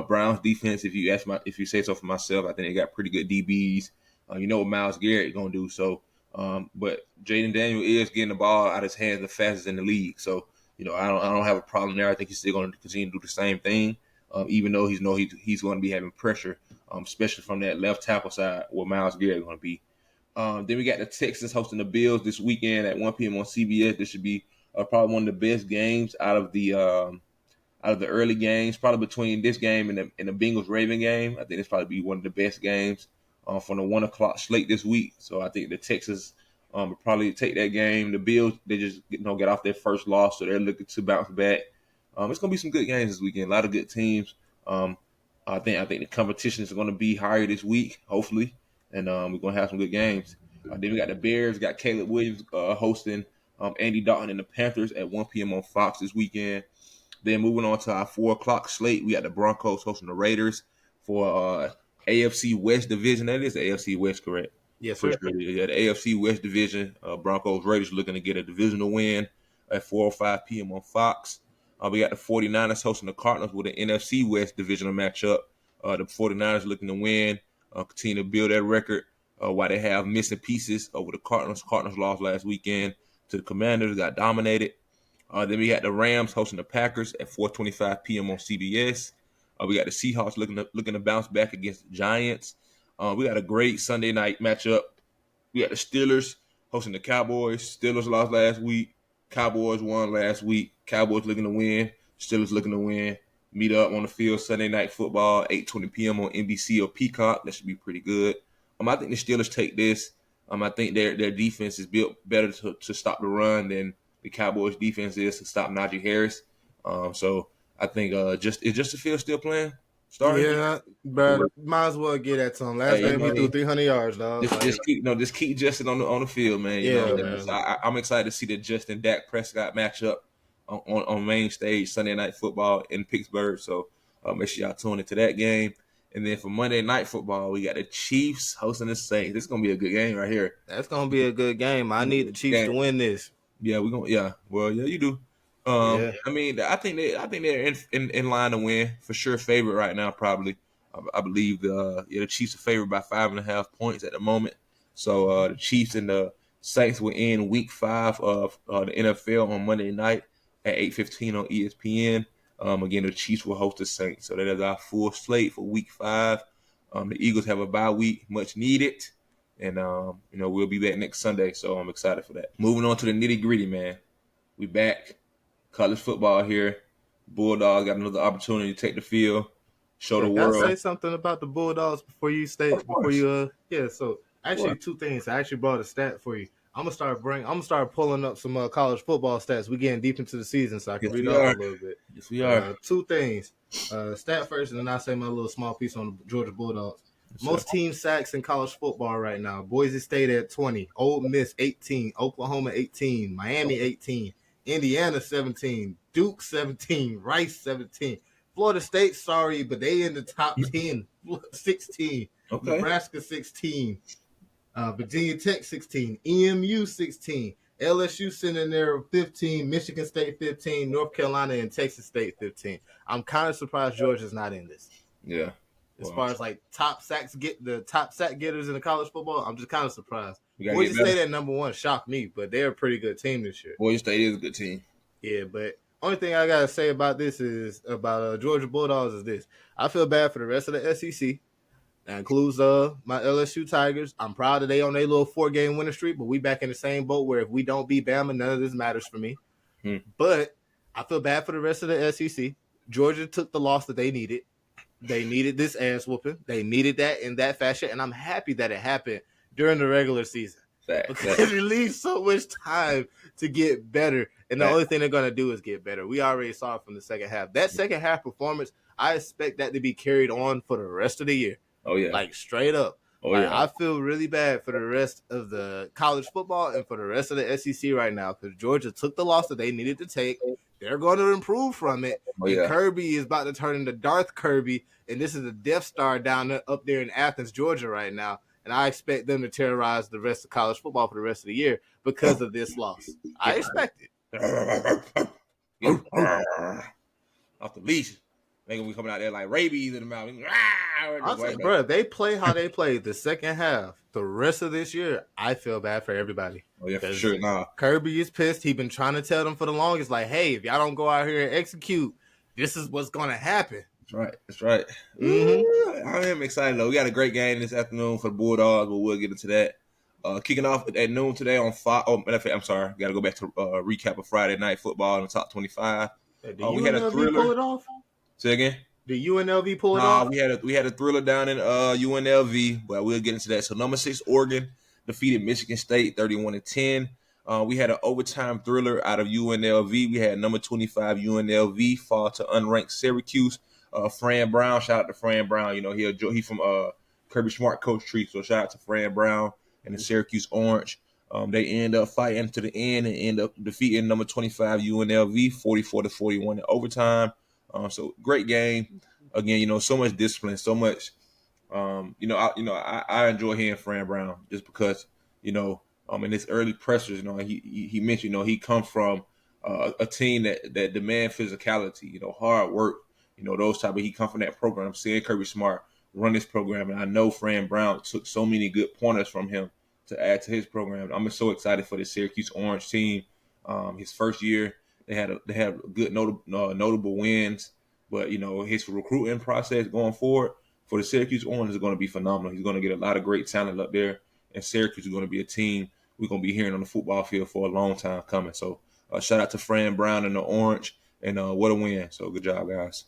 Browns defense. If you say so for myself, I think they got pretty good DBs. What Myles Garrett going to do. So, but Jaden Daniels is getting the ball out of his hands the fastest in the league. So, I don't have a problem there. I think he's still going to continue to do the same thing. Even though he's going to be having pressure, especially from that left tackle side where Myles Garrett is going to be. Then we got the Texans hosting the Bills this weekend at 1 p.m. on CBS. This should be probably one of the best games out of the early games, probably between this game and the Bengals-Raven game. I think it's probably be one of the best games from the 1 o'clock slate this week. So I think the Texans will probably take that game. The Bills, they just get off their first loss, so they're looking to bounce back. It's going to be some good games this weekend. A lot of good teams. I think the competition is going to be higher this week, hopefully, and we're going to have some good games. Then we got the Bears, got Caleb Williams hosting Andy Dalton and the Panthers at 1 p.m. on Fox this weekend. Then moving on to our 4 o'clock slate, we got the Broncos hosting the Raiders for AFC West division. That is the AFC West, correct? Yes, For sir. sure. Yeah, the AFC West division. Broncos Raiders looking to get a divisional win at 4:05 p.m. on Fox. We got the 49ers hosting the Cardinals with an NFC West divisional matchup. The 49ers looking to win, continue to build that record while they have missing pieces with the Cardinals. Cardinals lost last weekend to the Commanders, got dominated. Then we got the Rams hosting the Packers at 4:25 p.m. on CBS. We got the Seahawks looking to bounce back against the Giants. We got a great Sunday night matchup. We got the Steelers hosting the Cowboys. Steelers lost last week. Cowboys won last week. Cowboys looking to win. Steelers looking to win. Meet up on the field Sunday night football, 8:20 p.m. on NBC or Peacock. That should be pretty good. I think the Steelers take this. I think their defense is built better to stop the run than the Cowboys' defense is to stop Najee Harris. So I think is Justin Fields still playing? Starting? Yeah, but might as well get that to him. Last game he threw 300 yards, dog. Just keep Justin on the field, man. Man. I'm excited to see the Justin Dak Prescott matchup on main stage Sunday Night Football in Pittsburgh. So make sure y'all tune into that game. And then for Monday Night Football, we got the Chiefs hosting the Saints. This is gonna be a good game right here. That's gonna be a good game. I need the Chiefs to win this. Yeah, we're gonna. Yeah, well, yeah, you do. I mean, I think they're in line to win for sure. Favorite right now, probably. I believe the Chiefs are favored by 5.5 points at the moment. So the Chiefs and the Saints will end Week 5 of the NFL on Monday night at 8:15 on ESPN. Again, the Chiefs will host the Saints. So that is our full slate for Week 5. The Eagles have a bye week, much needed, and we'll be back next Sunday. So I'm excited for that. Moving on to the nitty gritty, man. We back. College football here. Bulldogs got another opportunity to take the field, show the world. Can I say something about the Bulldogs before you stay? So actually, two things. I actually brought a stat for you. I'm gonna start pulling up some college football stats. We're getting deep into the season, so I can read off a little bit. Yes, we are. Two things. Stat first, and then I'll say my little small piece on the Georgia Bulldogs. Most team sacks in college football right now. Boise State at 20, Ole Miss 18, Oklahoma 18, Miami 18. Indiana 17, Duke 17, Rice 17, Florida State, sorry, but they in the top 10, 16, okay. Nebraska 16, Virginia Tech 16, EMU 16, LSU sitting there 15, Michigan State 15, North Carolina and Texas State 15. I'm kind of surprised Georgia's not in this. Yeah. As far as like top sack getters in the college football, I'm just kind of surprised. Boise State at number 1 shocked me, but they're a pretty good team this year. Boise State is a good team. Yeah, but only thing I gotta say about this is about Georgia Bulldogs is this: I feel bad for the rest of the SEC. That includes my LSU Tigers. I'm proud that they on their little 4-game winning streak, but we back in the same boat where if we don't beat Bama, none of this matters for me. But I feel bad for the rest of the SEC. Georgia took the loss that they needed. They needed this ass whooping. They needed that in that fashion, and I'm happy that it happened during the regular season. Because it leaves so much time to get better, and the only thing they're going to do is get better. We already saw it from the second half. That second half performance, I expect that to be carried on for the rest of the year. Oh, yeah. Like, straight up. I feel really bad for the rest of the college football and for the rest of the SEC right now because Georgia took the loss that they needed to take. They're going to improve from it. And Kirby is about to turn into Darth Kirby, and this is the Death Star up there in Athens, Georgia right now. And I expect them to terrorize the rest of college football for the rest of the year because of this loss. I expect it. Off the leash. They're going to be coming out there like rabies in the mouth. I'll say, bro, they play how they played the second half. The rest of this year, I feel bad for everybody. Oh, yeah, for sure. Nah. Kirby is pissed. He's been trying to tell them for the longest, like, hey, if y'all don't go out here and execute, this is what's going to happen. That's right. Mm-hmm. I am excited, though. We got a great game this afternoon for the Bulldogs, but we'll get into that. Kicking off at noon today on Fox. Oh, I'm sorry. Got to go back to recap of Friday Night Football in the top 25. We had a thriller. Pull it off? Say again? Did UNLV pull it off? We had a thriller down in UNLV, but we'll get into that. So number 6 Oregon defeated Michigan State 31-10. We had an overtime thriller out of UNLV. We had number 25 UNLV fall to unranked Syracuse. Fran Brown, shout out to Fran Brown. You know, he from Kirby Smart coach tree, so shout out to Fran Brown and the Syracuse Orange. They end up fighting to the end and end up defeating number 25 UNLV 44-41 in overtime. So great game. Again, so much discipline, so much. I enjoy hearing Fran Brown just because in his early pressers, he mentioned he comes from a team that demand physicality, hard work, those type of. He come from that program. Seeing Kirby Smart run this program, and I know Fran Brown took so many good pointers from him to add to his program. I'm so excited for the Syracuse Orange team. His first year, they had good notable wins, but his recruiting process going forward for the Syracuse Orange is going to be phenomenal. He's going to get a lot of great talent up there, and Syracuse is going to be a team we're going to be hearing on the football field for a long time coming. So shout out to Fran Brown and the Orange, and what a win. So good job, guys.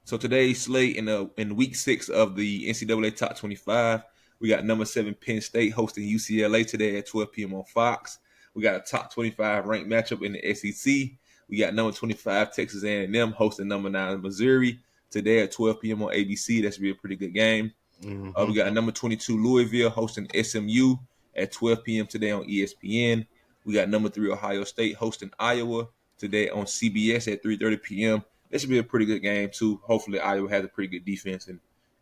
So today's slate in week 6 of the NCAA Top 25, we got number 7 Penn State hosting UCLA today at 12 p.m. on Fox. We got a top 25 ranked matchup in the SEC. We got number 25 Texas A&M hosting number 9 Missouri today at 12 p.m. on ABC. That should be a pretty good game. Mm-hmm. We got number 22 Louisville hosting SMU at 12 p.m. today on ESPN. We got number 3 Ohio State hosting Iowa today on CBS at 3:30 p.m. That should be a pretty good game too. Hopefully Iowa has a pretty good defense, and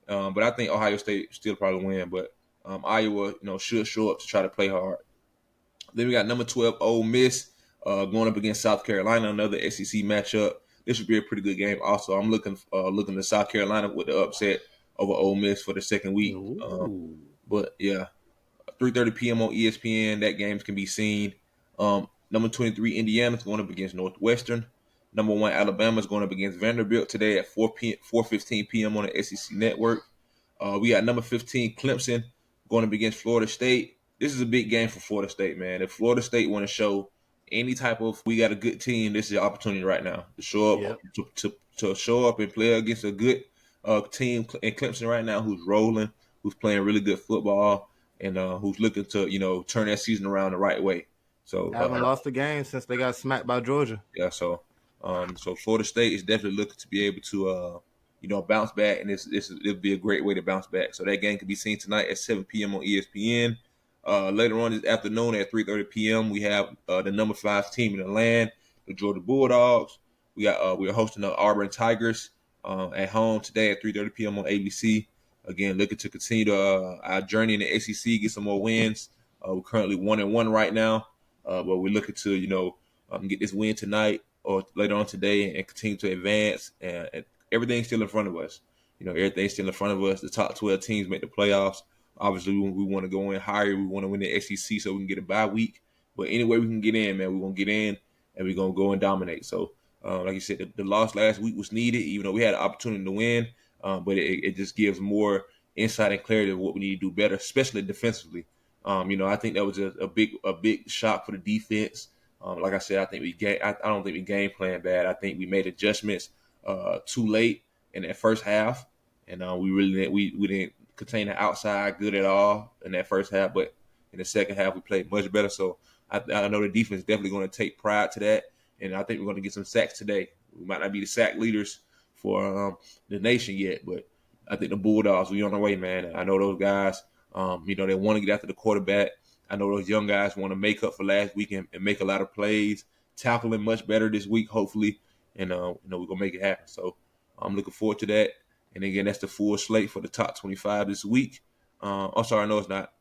but I think Ohio State still probably win. But Iowa, should show up to try to play hard. Then we got number 12 Ole Miss going up against South Carolina, another SEC matchup. This should be a pretty good game. Also, I'm looking to South Carolina with the upset over Ole Miss for the second week. But yeah, 3:30 p.m. on ESPN. That games can be seen. Number 23 Indiana is going up against Northwestern. Number 1 Alabama is going up against Vanderbilt today at 4:15 p.m. on the SEC Network. We got number 15 Clemson going up against Florida State. This is a big game for Florida State, man. If Florida State want to show any type of we got a good team, this is your opportunity right now to show up to show up and play against a good team in Clemson right now who's rolling, who's playing really good football, and who's looking to turn that season around the right way. So haven't lost a game since they got smacked by Georgia. Yeah, so Florida State is definitely looking to be able to bounce back, and it'll be a great way to bounce back. So that game can be seen tonight at 7 p.m. on ESPN. Later on this afternoon at 3:30 p.m. we have the number 5 team in the land, the Georgia Bulldogs. We're hosting the Auburn Tigers at home today at 3:30 p.m. on ABC. Again, looking to continue our journey in the SEC, get some more wins. We're currently 1-1 right now, but we're looking to get this win tonight or later on today and continue to advance. And everything's still in front of us. Everything's still in front of us. The top 12 teams make the playoffs. Obviously, we want to go in higher. We want to win the SEC so we can get a bye week. But anyway we can get in, man, we're going to get in, and we're going to go and dominate. So, like you said, the loss last week was needed, even though we had an opportunity to win. But it just gives more insight and clarity of what we need to do better, especially defensively. I think that was a big shock for the defense. Like I said, I don't think we game plan bad. I think we made adjustments too late in that first half, and we didn't contain the outside good at all in that first half. But in the second half, we played much better. So I know the defense is definitely going to take pride to that, and I think we're going to get some sacks today. We might not be the sack leaders for the nation yet, but I think the Bulldogs, we on our way, man. I know those guys, they want to get after the quarterback. I know those young guys want to make up for last week and make a lot of plays, tackling much better this week, hopefully, and we're going to make it happen. So I'm looking forward to that. And again, that's the full slate for the top 25 this week. No, it's not.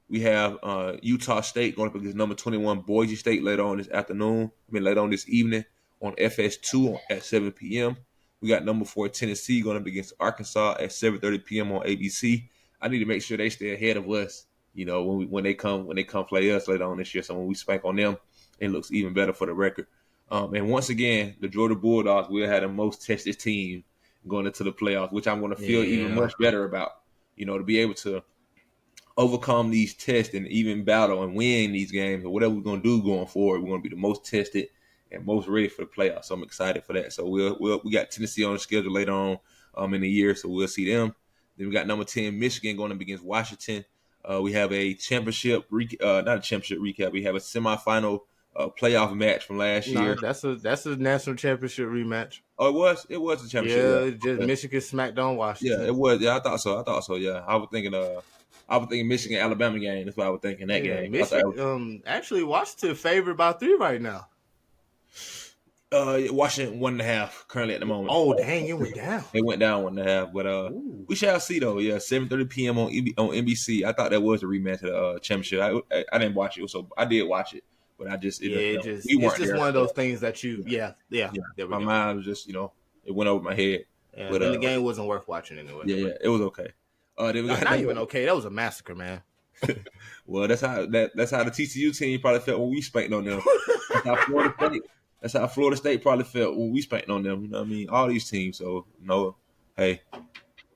We have Utah State going up against number 21 Boise State later on this evening on FS2 at 7 p.m. We got number 4 Tennessee going up against Arkansas at 7:30 p.m. on ABC. I need to make sure they stay ahead of us, when they come play us later on this year. So when we spank on them, it looks even better for the record. And once again, the Georgia Bulldogs will have the most tested team going into the playoffs, which I'm going to feel even much better about, to be able to overcome these tests and even battle and win these games or whatever we're going to do going forward. We're going to be the most tested and most ready for the playoffs. So I'm excited for that. So we got Tennessee on the schedule later on in the year, so we'll see them. Then we got number 10 Michigan going up against Washington. We have a championship, not a championship recap. We have a semifinal playoff match from last year. That's a national championship rematch. Oh, it was a championship. Yeah, just Michigan smacked on Washington. Yeah, it was. Yeah, I thought so. Yeah, I was thinking. I was thinking Michigan Alabama game. That's what I was thinking that Yeah, game. I thought it was, actually Washington favored by 3 right now. Washington 1.5 currently at the moment. Oh dang, it went down. They went down 1.5, but Ooh. we shall see though. Yeah, 7:30 p.m. on NBC. I thought that was a rematch of the championship. I didn't watch it, so I did watch it, but I just Yeah, we it's weren't just there. one of those things that you yeah. There we My go. mind was just it went over my head. Yeah, But then the game wasn't worth watching anyway. yeah, it was okay. Then we got Not even okay. That was a massacre, man. Well, that's how the TCU team probably felt when we spanked on them. That's how Florida State probably felt when we spanked on them. You know what I mean? All these teams. So hey,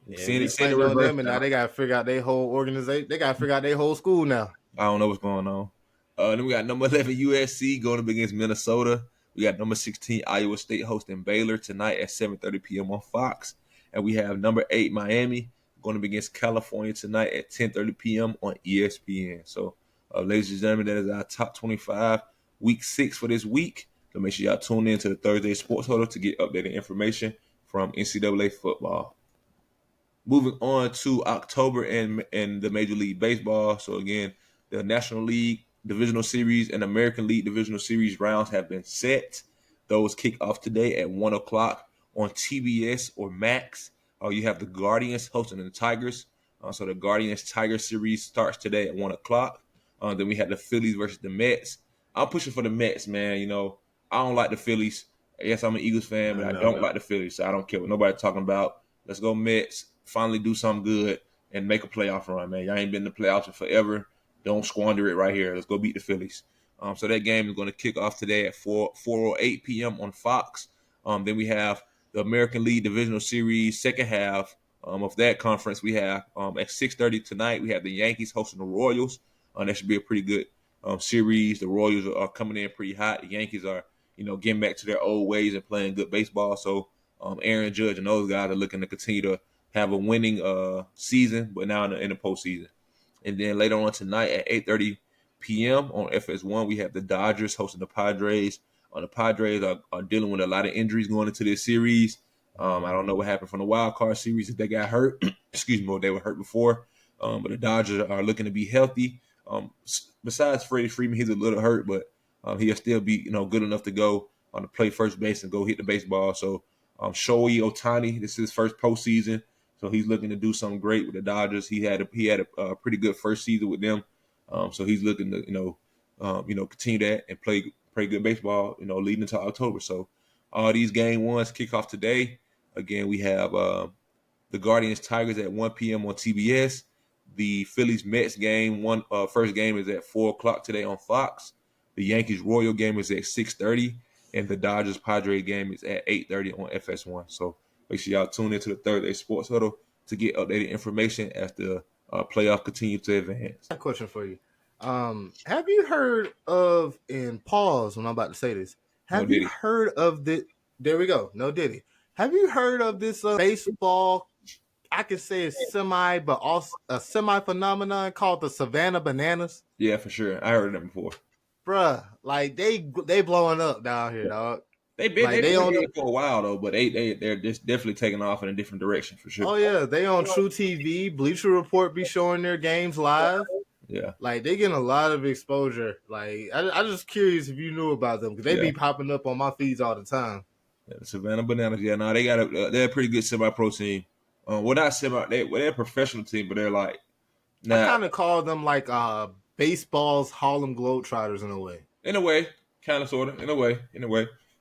Yeah, seeing we it on reverse them, and now they got to figure out their whole organization. They got to figure out their whole school now. I don't know what's going on. Then we got number 11 USC going up against Minnesota. We got number 16 Iowa State hosting Baylor tonight at 7:30 p.m. on Fox, and we have number 8 Miami going up against California tonight at 10:30 p.m. on ESPN. So, ladies and gentlemen, that is our top 25 week 6 for this week. So make sure y'all tune in to the Thursday Sports Huddle to get updated information from NCAA football. Moving on to October and the Major League Baseball. So again, the National League Divisional Series and American League Divisional Series rounds have been set. Those kick off today at 1 o'clock on TBS or Max. You have the Guardians hosting the Tigers. So the Guardians-Tigers series starts today at 1 o'clock. Then we have the Phillies versus the Mets. I'm pushing for the Mets, man. I don't like the Phillies. Yes, I'm an Eagles fan, but I don't like the Phillies, so I don't care what nobody's talking about. Let's go Mets. Finally do something good and make a playoff run, man. Y'all ain't been in the playoffs in forever. Don't squander it right here. Let's go beat the Phillies. So that game is going to kick off today at 4:08 p.m. on Fox. Then we have the American League Divisional Series second half of that conference. We have at 6:30 tonight. We have the Yankees hosting the Royals. That should be a pretty good series. The Royals are coming in pretty hot. The Yankees are getting back to their old ways and playing good baseball. So Aaron Judge and those guys are looking to continue to have a winning season, but now in the postseason. And then later on tonight at 8:30 p.m. on FS1, we have the Dodgers hosting the Padres. The Padres are dealing with a lot of injuries going into this series. I don't know what happened from the wild card series if they got hurt. Excuse me, or they were hurt before. But the Dodgers are looking to be healthy. Besides Freddie Freeman, he's a little hurt, but he'll still be good enough to go on to play first base and go hit the baseball. So Shohei Ohtani, this is his first postseason. So he's looking to do something great with the Dodgers. He had a pretty good first season with them. So he's looking to continue that and play good baseball. Leading into October. So all these game ones kick off today. Again, we have the Guardians Tigers at 1 p.m. on TBS. The Phillies Mets game first game is at 4 o'clock today on Fox. The Yankees Royal game is at 6:30, and the Dodgers Padres game is at 8:30 on FS1. So make sure y'all tune into the Thursday Sports Huddle to get updated information as the playoff continue to advance. A question for you. Have you heard of, and pause when I'm about to say this, have you heard of the, there we go, no Diddy. Have you heard of this baseball, I can say it's semi, but also a semi-phenomenon called the Savannah Bananas? Yeah, for sure. I heard of them before. Bruh, like they blowing up down here, dog. They've been here for a while though, but they're just definitely taking off in a different direction for sure. Oh yeah, they on True TV. Bleacher Report be showing their games live. Yeah, like they getting a lot of exposure. Like I just curious if you knew about them because they be popping up on my feeds all the time. Yeah, the Savannah Bananas. Yeah, no, they're a pretty good semi-pro team. Well, not they're a professional team, but they're like. I kind of call them like baseball's Harlem Globetrotters in a way. In a way, kind of, sort of, in a way.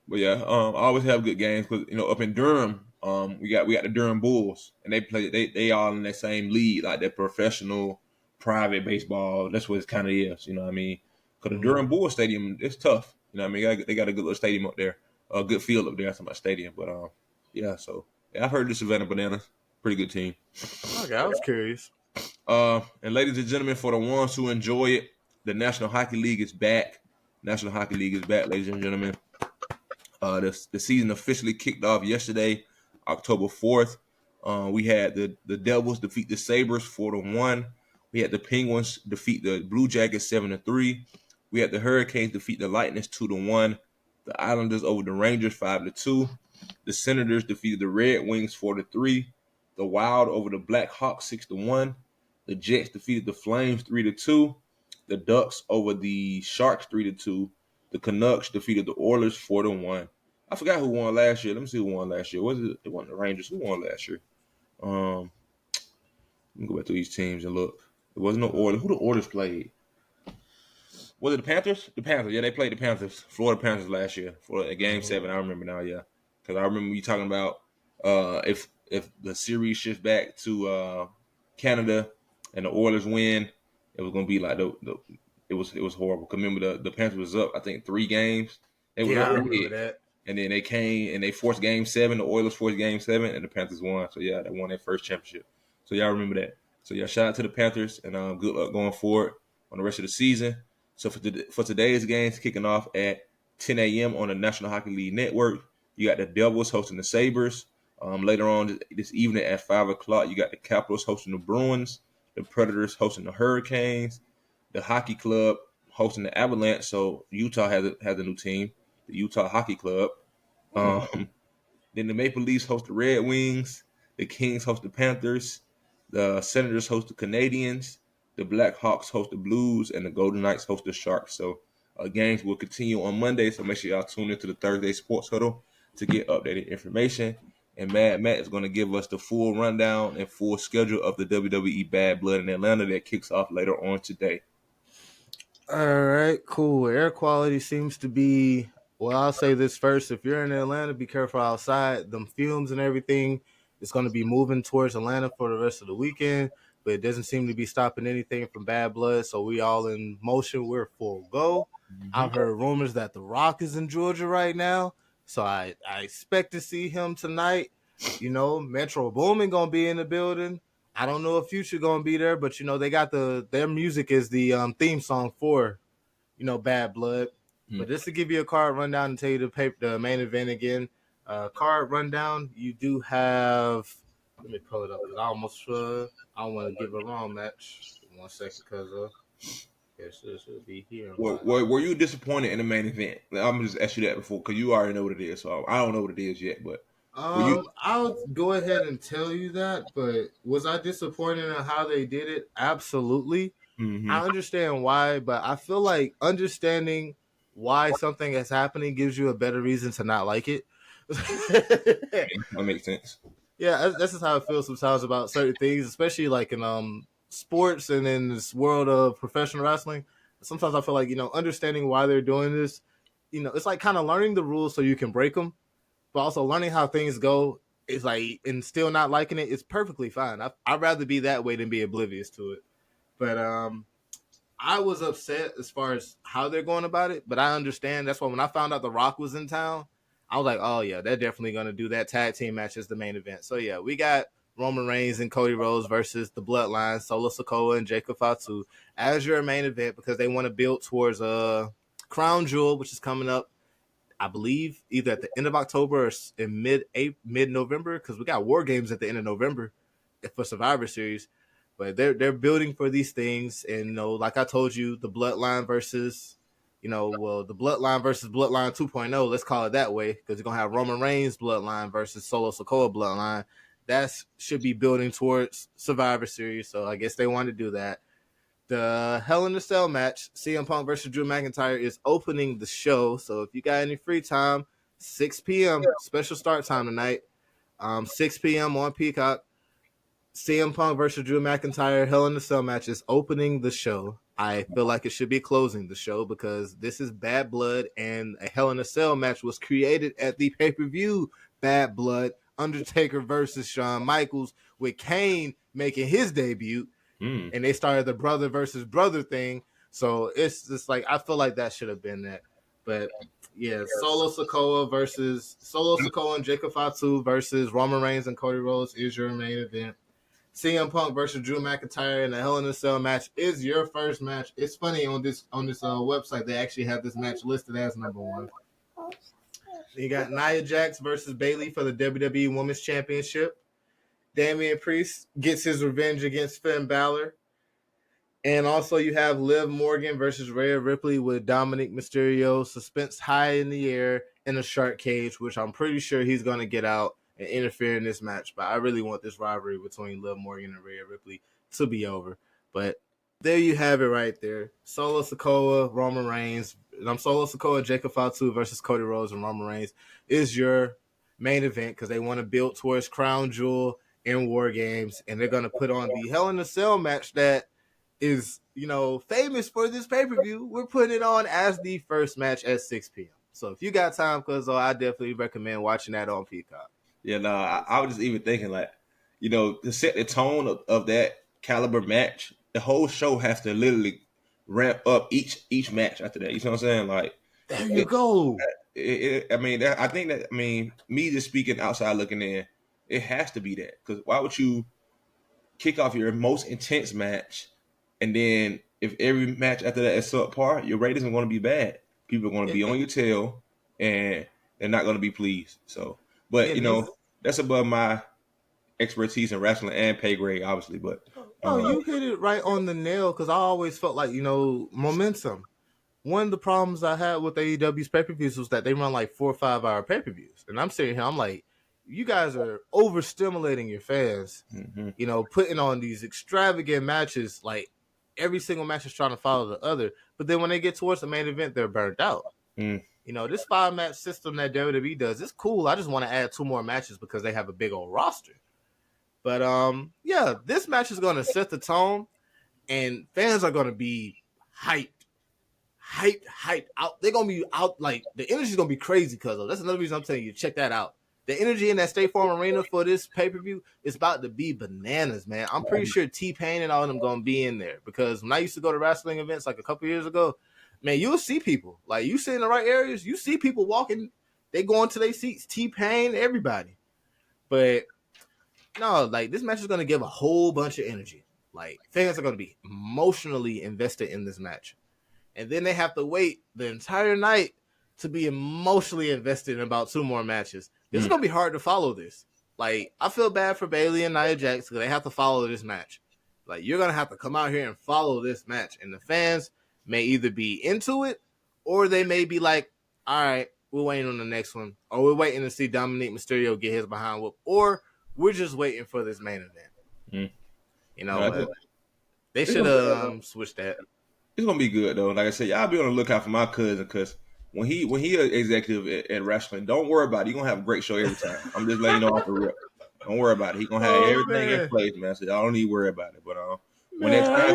But yeah, I always have good games because up in Durham, we got the Durham Bulls, and they all in that same league, like that professional private baseball. That's what it kind of is, you know what I mean? Because the Durham Bulls stadium, it's tough, you know what I mean? They got a good little stadium up there, a good field up there. That's my stadium, but yeah. So yeah, I've heard the Savannah Bananas, pretty good team. Okay, I was curious. And ladies and gentlemen, for the ones who enjoy it, the National Hockey League is back. National Hockey League is back, ladies and gentlemen. The season officially kicked off yesterday, October 4th. We had the Devils defeat the Sabres 4-1. We had the Penguins defeat the Blue Jackets 7-3. We had the Hurricanes defeat the Lightning 2-1. The Islanders over the Rangers 5-2. The Senators defeated the Red Wings 4-3. The Wild over the Black Hawks 6-1. The Jets defeated the Flames 3-2. The Ducks over the Sharks 3-2. The Canucks defeated the Oilers 4-1. I forgot who won last year. Let me see who won last year. Was it? It wasn't the Rangers. Who won last year? Let me go back to these teams and look. It wasn't no Oilers. Who the Oilers played? Was it the Panthers? The Panthers. Yeah, they played the Panthers. Florida Panthers last year for a game 7. I remember now. Yeah, because I remember you talking about if the series shifts back to Canada and the Oilers win, it was gonna be like it was horrible. 'Cause remember the Panthers was up, I think 3 games. They was Yeah, up I remember big. that. And then they came and they forced game 7. The Oilers forced game 7 and the Panthers won. So yeah, they won their first championship. So y'all remember that. So yeah, shout out to the Panthers and good luck going forward on the rest of the season. So for today's games kicking off at 10 a.m. on the National Hockey League Network, you got the Devils hosting the Sabres. Later on this evening at 5 o'clock, you got the Capitals hosting the Bruins, the Predators hosting the Hurricanes, the Hockey Club hosting the Avalanche. So Utah has a new team, the Utah Hockey Club. Then the Maple Leafs host the Red Wings, the Kings host the Panthers, the Senators host the Canadiens, the Blackhawks host the Blues, and the Golden Knights host the Sharks. So games will continue on Monday, so make sure y'all tune into the Thursday Sports Huddle to get updated information. And Matt is going to give us the full rundown and full schedule of the WWE Bad Blood in Atlanta that kicks off later on today. All right, cool. Air quality seems to be, well, I'll say this first. If you're in Atlanta, be careful outside. Them fumes and everything is going to be moving towards Atlanta for the rest of the weekend, but it doesn't seem to be stopping anything from Bad Blood. So we all in motion. We're full go. I've heard rumors that The Rock is in Georgia right now. So I expect to see him tonight. You know, Metro Boomin going to be in the building. I don't know if Future gonna be there, but you know they got their music is the theme song for Bad Blood. But just to give you a card rundown and tell you the main event again, card rundown. You do have. Let me pull it up because I don't want to give a wrong match. 1 second, because yes, this should be here. Were you disappointed in the main event? I'm gonna just ask you that before because you already know what it is. So I don't know what it is yet, but were you? I'll go ahead and tell you that. But was I disappointed in how they did it? Absolutely. Mm-hmm. I understand why, but I feel like understanding why something is happening gives you a better reason to not like it. That makes sense. Yeah, that's just how I feel sometimes about certain things, especially like in sports and in this world of professional wrestling. Sometimes I feel like understanding why they're doing this, it's like kind of learning the rules so you can break them, but also learning how things go is like and still not liking it. It's perfectly fine. I'd rather be that way than be oblivious to it. But I was upset as far as how they're going about it, but I understand. That's why when I found out The Rock was in town, I was like, oh, yeah, they're definitely going to do that tag team match as the main event. So, yeah, we got Roman Reigns and Cody Rhodes versus the Bloodline, Solo Sikoa and Jacob Fatu as your main event because they want to build towards Crown Jewel, which is coming up, I believe, either at the end of October or in mid-November because we got War Games at the end of November for Survivor Series. But they're building for these things, and like I told you, the Bloodline versus, the Bloodline versus Bloodline 2.0. Let's call it that way, because you're gonna have Roman Reigns Bloodline versus Solo Sikoa Bloodline. That should be building towards Survivor Series. So I guess they want to do that. The Hell in a Cell match, CM Punk versus Drew McIntyre, is opening the show. So if you got any free time, 6 p.m. special start time tonight. 6 p.m. on Peacock. CM Punk versus Drew McIntyre Hell in a Cell match is opening the show. I feel like it should be closing the show because this is Bad Blood, and a Hell in a Cell match was created at the pay-per-view Bad Blood, Undertaker versus Shawn Michaels, with Kane making his debut, and they started the brother versus brother thing. So it's just like I feel like that should have been that. But yeah, Solo Sikoa and Jacob Fatu versus Roman Reigns and Cody Rhodes is your main event. CM Punk versus Drew McIntyre in the Hell in a Cell match is your first match. It's funny on this website they actually have this match listed as number 1. You got Nia Jax versus Bayley for the WWE Women's Championship. Damian Priest gets his revenge against Finn Balor. And also you have Liv Morgan versus Rhea Ripley with Dominic Mysterio. Suspense high in the air in a shark cage, which I'm pretty sure he's going to get out and interfere in this match. But I really want this rivalry between Liv Morgan and Rhea Ripley to be over. But there you have it right there. Solo Sikoa, Roman Reigns. Solo Sikoa, Jacob Fatu versus Cody Rhodes and Roman Reigns is your main event because they want to build towards Crown Jewel in War Games, and they're going to put on the Hell in a Cell match that is, famous for this pay-per-view. We're putting it on as the first match at 6 p.m. So if you got time, I definitely recommend watching that on Peacock. Yeah, no, I was just even thinking to set the tone of that caliber match, the whole show has to literally ramp up each match after that. You know what I'm saying? Like, there you go. I think that me just speaking outside looking in, it has to be that, because why would you kick off your most intense match, and then if every match after that is subpar, your ratings are going to be bad. People are going to be on your tail, and they're not going to be pleased. So, but that's above my expertise in wrestling and pay grade, obviously. But you hit it right on the nail, because I always felt like momentum. One of the problems I had with AEW's pay-per-views was that they run like 4 or 5 hour pay-per-views, and I'm sitting here, I'm like, you guys are overstimulating your fans. Mm-hmm. Putting on these extravagant matches, like every single match is trying to follow the other. But then when they get towards the main event, they're burnt out. This 5-match system that WWE does, it's cool. I just want to add 2 more matches because they have a big old roster. But this match is going to set the tone, and fans are going to be hyped out. They're going to be out, like, the energy's going to be crazy, because that's another reason I'm telling you, check that out. The energy in that State Farm Arena for this pay-per-view is about to be bananas, man. I'm pretty sure T-Pain and all of them going to be in there, because when I used to go to wrestling events like a couple years ago, man, you'll see people. Like, you sit in the right areas, you see people walking, they going to their seats, T-Pain, everybody. But, no, like, this match is going to give a whole bunch of energy. Like, fans are going to be emotionally invested in this match. And then they have to wait the entire night to be emotionally invested in about 2 more matches. This is going to be hard to follow this. Like, I feel bad for Bayley and Nia Jax because they have to follow this match. Like, you're going to have to come out here and follow this match. And the fans may either be into it, or they may be like, all right, we're waiting on the next one. Or we're waiting to see Dominic Mysterio get his behind whoop. Or we're just waiting for this main event. But they should have switched that. It's going to be good, though. Like I said, y'all be on the lookout for my cousin, because when he an executive at wrestling, don't worry about it. He's gonna have a great show every time. I'm just letting you know off the rip. Don't worry about it. He's gonna have everything in place, man. So y'all don't need to worry about it. But when that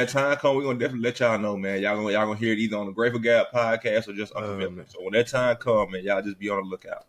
time comes, we're gonna definitely let y'all know, man. Y'all gonna hear it either on the Grateful Gap podcast or just unconventional. So when that time comes, man, y'all just be on the lookout.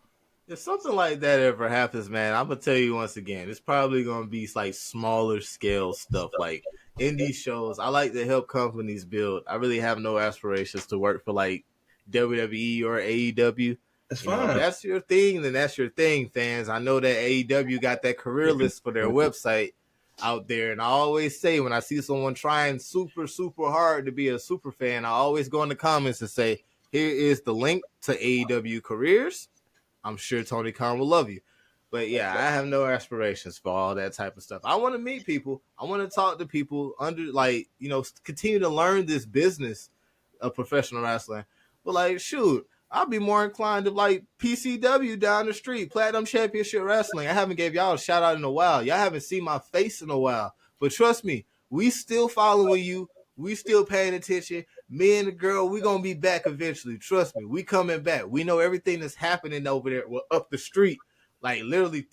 If something like that ever happens, man, I'm gonna tell you once again, it's probably gonna be like smaller scale stuff, like indie shows. I like to help companies build. I really have no aspirations to work for like WWE or AEW. That's fine. If that's your thing, then that's your thing, fans. I know that AEW got that career list for their website out there, and I always say when I see someone trying super, super hard to be a super fan, I always go in the comments and say, here is the link to AEW careers. I'm sure Tony Khan will love you. But yeah, I have no aspirations for all that type of stuff. I want to meet people. I want to talk to people continue to learn this business of professional wrestling. But like, shoot, I'll be more inclined to like PCW down the street, Platinum Championship Wrestling. I haven't gave y'all a shout out in a while. Y'all haven't seen my face in a while. But trust me, we still following you. We still paying attention. Me and the girl, we going to be back eventually. Trust me, we coming back. We know everything that's happening over there. We're up the street, like literally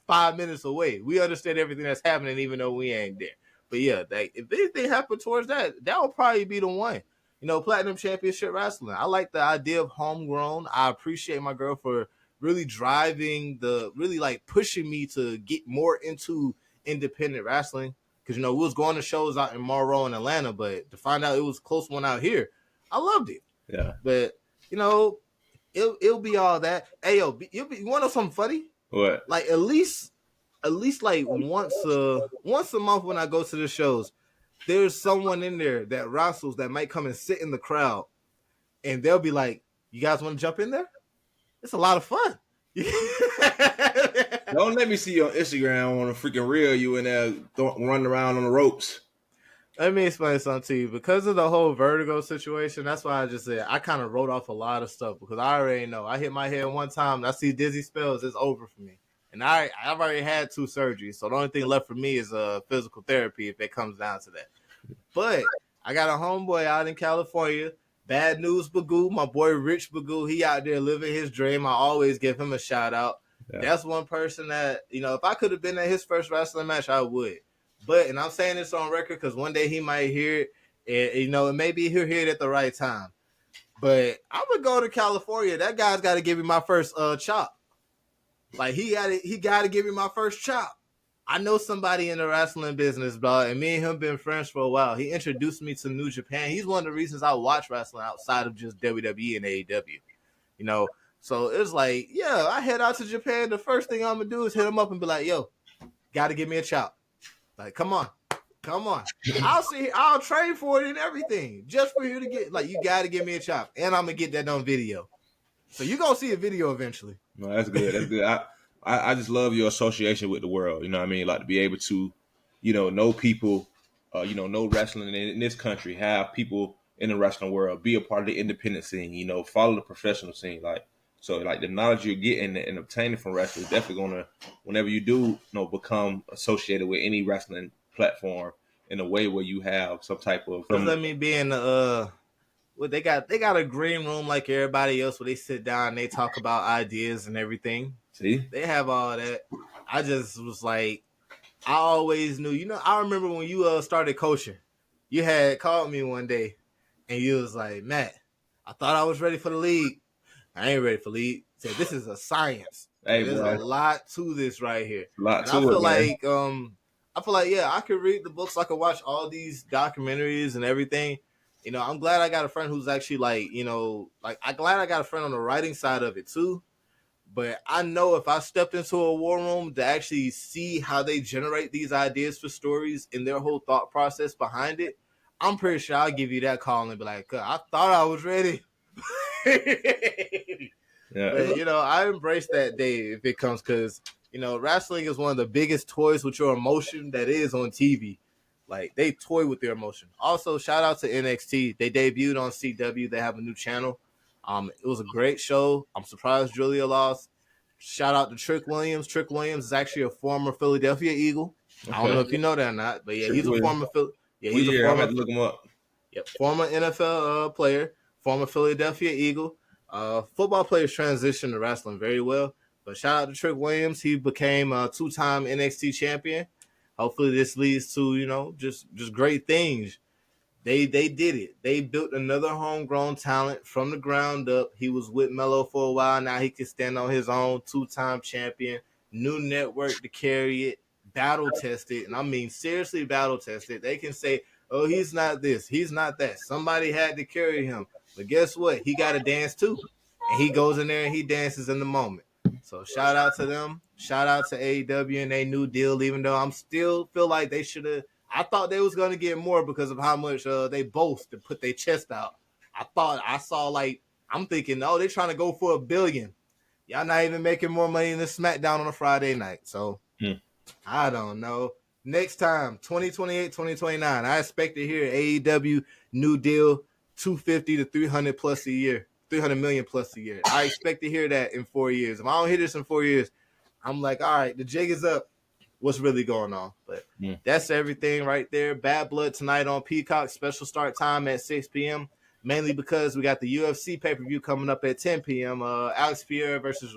5 minutes away. We understand everything that's happening even though we ain't there. But yeah, if anything happened towards that will probably be the one. Platinum Championship Wrestling. I like the idea of homegrown. I appreciate my girl for really pushing me to get more into independent wrestling. Because, we was going to shows out in Monroe and Atlanta, but to find out it was a close one out here, I loved it. Yeah. But, it'll be all that. Hey, yo, you want to know something funny? What? Like, at least like once a month when I go to the shows, there's someone in there that wrestles that might come and sit in the crowd, and they'll be like, you guys want to jump in there? It's a lot of fun. Don't let me see you on Instagram on a freaking reel you in there running around on the ropes. Let me explain something to you. Because of the whole vertigo situation, that's why I just said I kind of wrote off a lot of stuff because I already know. I hit my head one time, I see dizzy spells, it's over for me. And I've already had 2 surgeries, so the only thing left for me is physical therapy if it comes down to that. But I got a homeboy out in California, Bad News Bagoo, my boy Rich Bagoo. He out there living his dream. I always give him a shout out. Yeah. That's one person that, if I could have been at his first wrestling match, I would. But, and I'm saying this on record because one day he might hear it, and maybe he'll hear it at the right time. But I'm gonna go to California. That guy's got to give me my first chop. Like he got to give me my first chop. I know somebody in the wrestling business, bro, and me and him been friends for a while. He introduced me to New Japan. He's one of the reasons I watch wrestling outside of just WWE and AEW. So it's like, yeah, I head out to Japan. The first thing I'm gonna do is hit him up and be like, yo, got to give me a chop. Like, come on. I'll trade for it and everything just for you to get. Like, you got to give me a chop, and I'm gonna get that on video. So you're gonna see a video eventually. No, that's good. That's good. I just love your association with the world. You know what I mean? Like to be able to, know people, know wrestling in this country, have people in the wrestling world, be a part of the independent scene, follow the professional scene. So the knowledge you're getting and obtaining from wrestling is definitely gonna, whenever you do, become associated with any wrestling platform in a way where you have some type of. Just let me be in the well, they got a green room like everybody else where they sit down and they talk about ideas and everything. See, they have all that. I just was like, I always knew. I remember when you started coaching, you had called me one day, and you was like, Matt, I thought I was ready for the league. I ain't ready for league. Said this is a science. Hey, there's a lot to this right here. I feel like yeah, I could read the books. I could watch all these documentaries and everything. I'm glad I got a friend who's actually I'm glad I got a friend on the writing side of it too. But I know if I stepped into a war room to actually see how they generate these ideas for stories and their whole thought process behind it, I'm pretty sure I'll give you that call and be like, I thought I was ready. Yeah. But, I embrace that day if it comes because, wrestling is one of the biggest toys with your emotion that is on TV. Like, they toy with their emotion. Also, shout out to NXT. They debuted on CW. They have a new channel. It was a great show. I'm surprised Julia lost. Shout out to Trick Williams. Trick Williams is actually a former Philadelphia Eagle. Okay. I don't know if you know that or not, but yeah, he's a former I'm going to look him up. Yeah, former NFL player, former Philadelphia Eagle. Football players transition to wrestling very well. But shout out to Trick Williams. He became a 2-time NXT champion. Hopefully this leads to, just great things. They did it. They built another homegrown talent from the ground up. He was with Melo for a while. Now he can stand on his own, 2-time champion, new network to carry it, battle tested. And I mean, seriously battle tested. They can say, oh, he's not this, he's not that. Somebody had to carry him. But guess what? He got to dance too. And he goes in there and he dances in the moment. So shout out to them. Shout out to AEW and their new deal, even though I'm still feel like they should have. I thought they was going to get more because of how much they boast and put their chest out. I'm thinking, oh, they're trying to go for $1 billion. Y'all not even making more money than SmackDown on a Friday night. So I don't know. Next time, 2028, 2029, I expect to hear AEW new deal, 250 to 300 plus a year, 300 million plus a year. I expect to hear that in 4 years. If I don't hear this in 4 years, I'm like, all right, the jig is up. What's really going on? But that's everything right there. Bad Blood tonight on Peacock. Special start time at 6 p.m. Mainly because we got the UFC pay-per-view coming up at 10 p.m. Alex Pierre versus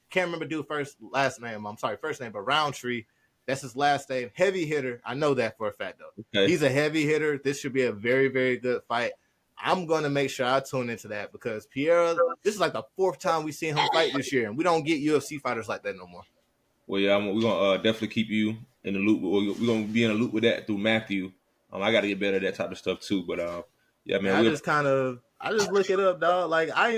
can't remember first name, but Roundtree. That's his last name. Heavy hitter. I know that for a fact though. Okay. He's a heavy hitter. This should be a very, very good fight. I'm gonna make sure I tune into that because Pierre. This is like the 4th time we've seen him fight this year, and we don't get UFC fighters like that no more. Well, yeah, we're gonna definitely keep you in the loop. We're gonna be in a loop with that through Matthew. I got to get better at that type of stuff too. But yeah, man, I just look it up, dog. Like I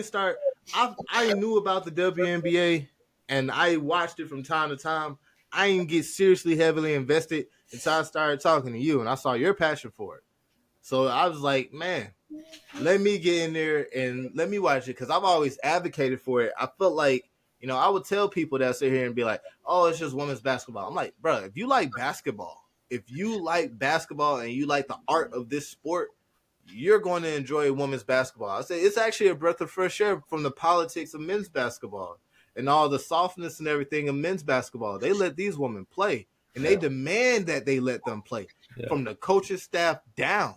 knew about the WNBA and I watched it from time to time. I didn't get seriously heavily invested until I started talking to you and I saw your passion for it. So I was like, man, let me get in there and let me watch it because I've always advocated for it. I felt like. I would tell people that sit here and be like, oh, it's just women's basketball. I'm like, bro, if you like basketball and you like the art of this sport, you're going to enjoy women's basketball. I say it's actually a breath of fresh air from the politics of men's basketball. and all the softness and everything in men's basketball. They let these women play, and they demand that they let them play from the coaching staff down.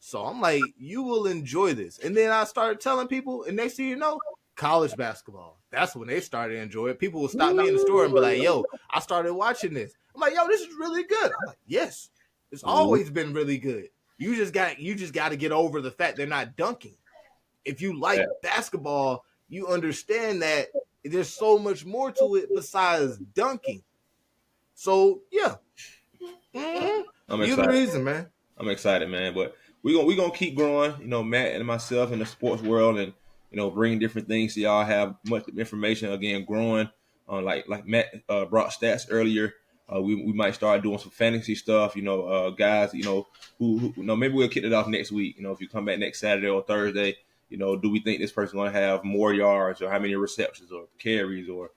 So I'm like, you will enjoy this. And then I started telling people, and next thing you know, college basketball. That's when they started to enjoy it. People will stop me in the store and be like, yo, I started watching this. I'm like, yo, this is really good. I'm like, yes, it's always been really good. You just got to get over the fact they're not dunking. If you like basketball, you understand that there's so much more to it besides dunking. So yeah, I'm you the excited. reason, man. I'm excited, man. But we gonna keep growing. You know, Matt and myself in the sports world, and bring different things. So y'all have much information again. Growing, like Matt brought stats earlier. We might start doing some fantasy stuff. Guys. Who maybe we'll kick it off next week. If you come back next Saturday or Thursday, do we think this person going to have more yards or how many receptions or carries or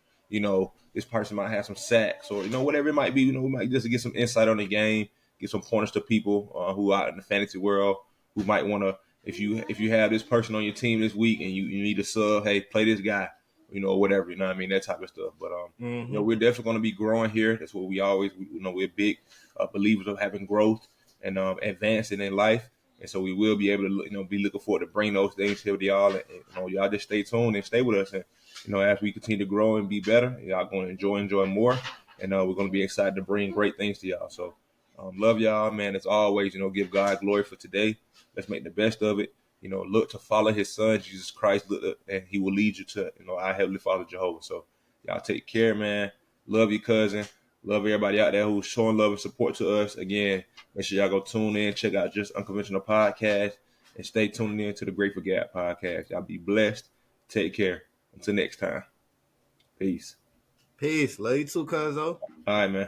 this person might have some sacks or whatever it might be. We might just get some insight on the game, get some pointers to people who are out in the fantasy world who might want to. If you have this person on your team this week and you need a sub, hey, play this guy, or whatever. You know what I mean? That type of stuff. But we're definitely going to be growing here. That's what we always. We're big believers of having growth and advancing in life. And so we will be able to, be looking forward to bring those things here to y'all. And, y'all just stay tuned and stay with us. And, as we continue to grow and be better, y'all going to enjoy more. And we're going to be excited to bring great things to y'all. So love y'all, man. As always, give God glory for today. Let's make the best of it. Look to follow his son, Jesus Christ, and he will lead you to, our Heavenly Father, Jehovah. So y'all take care, man. Love your cousin. Love everybody out there who's showing love and support to us. Again, make sure y'all go tune in, check out Just Unconventional Podcast, and stay tuned in to the Grateful Gap Podcast. Y'all be blessed. Take care. Until next time. Peace. Peace. Love you too, cuzzo. All right, man.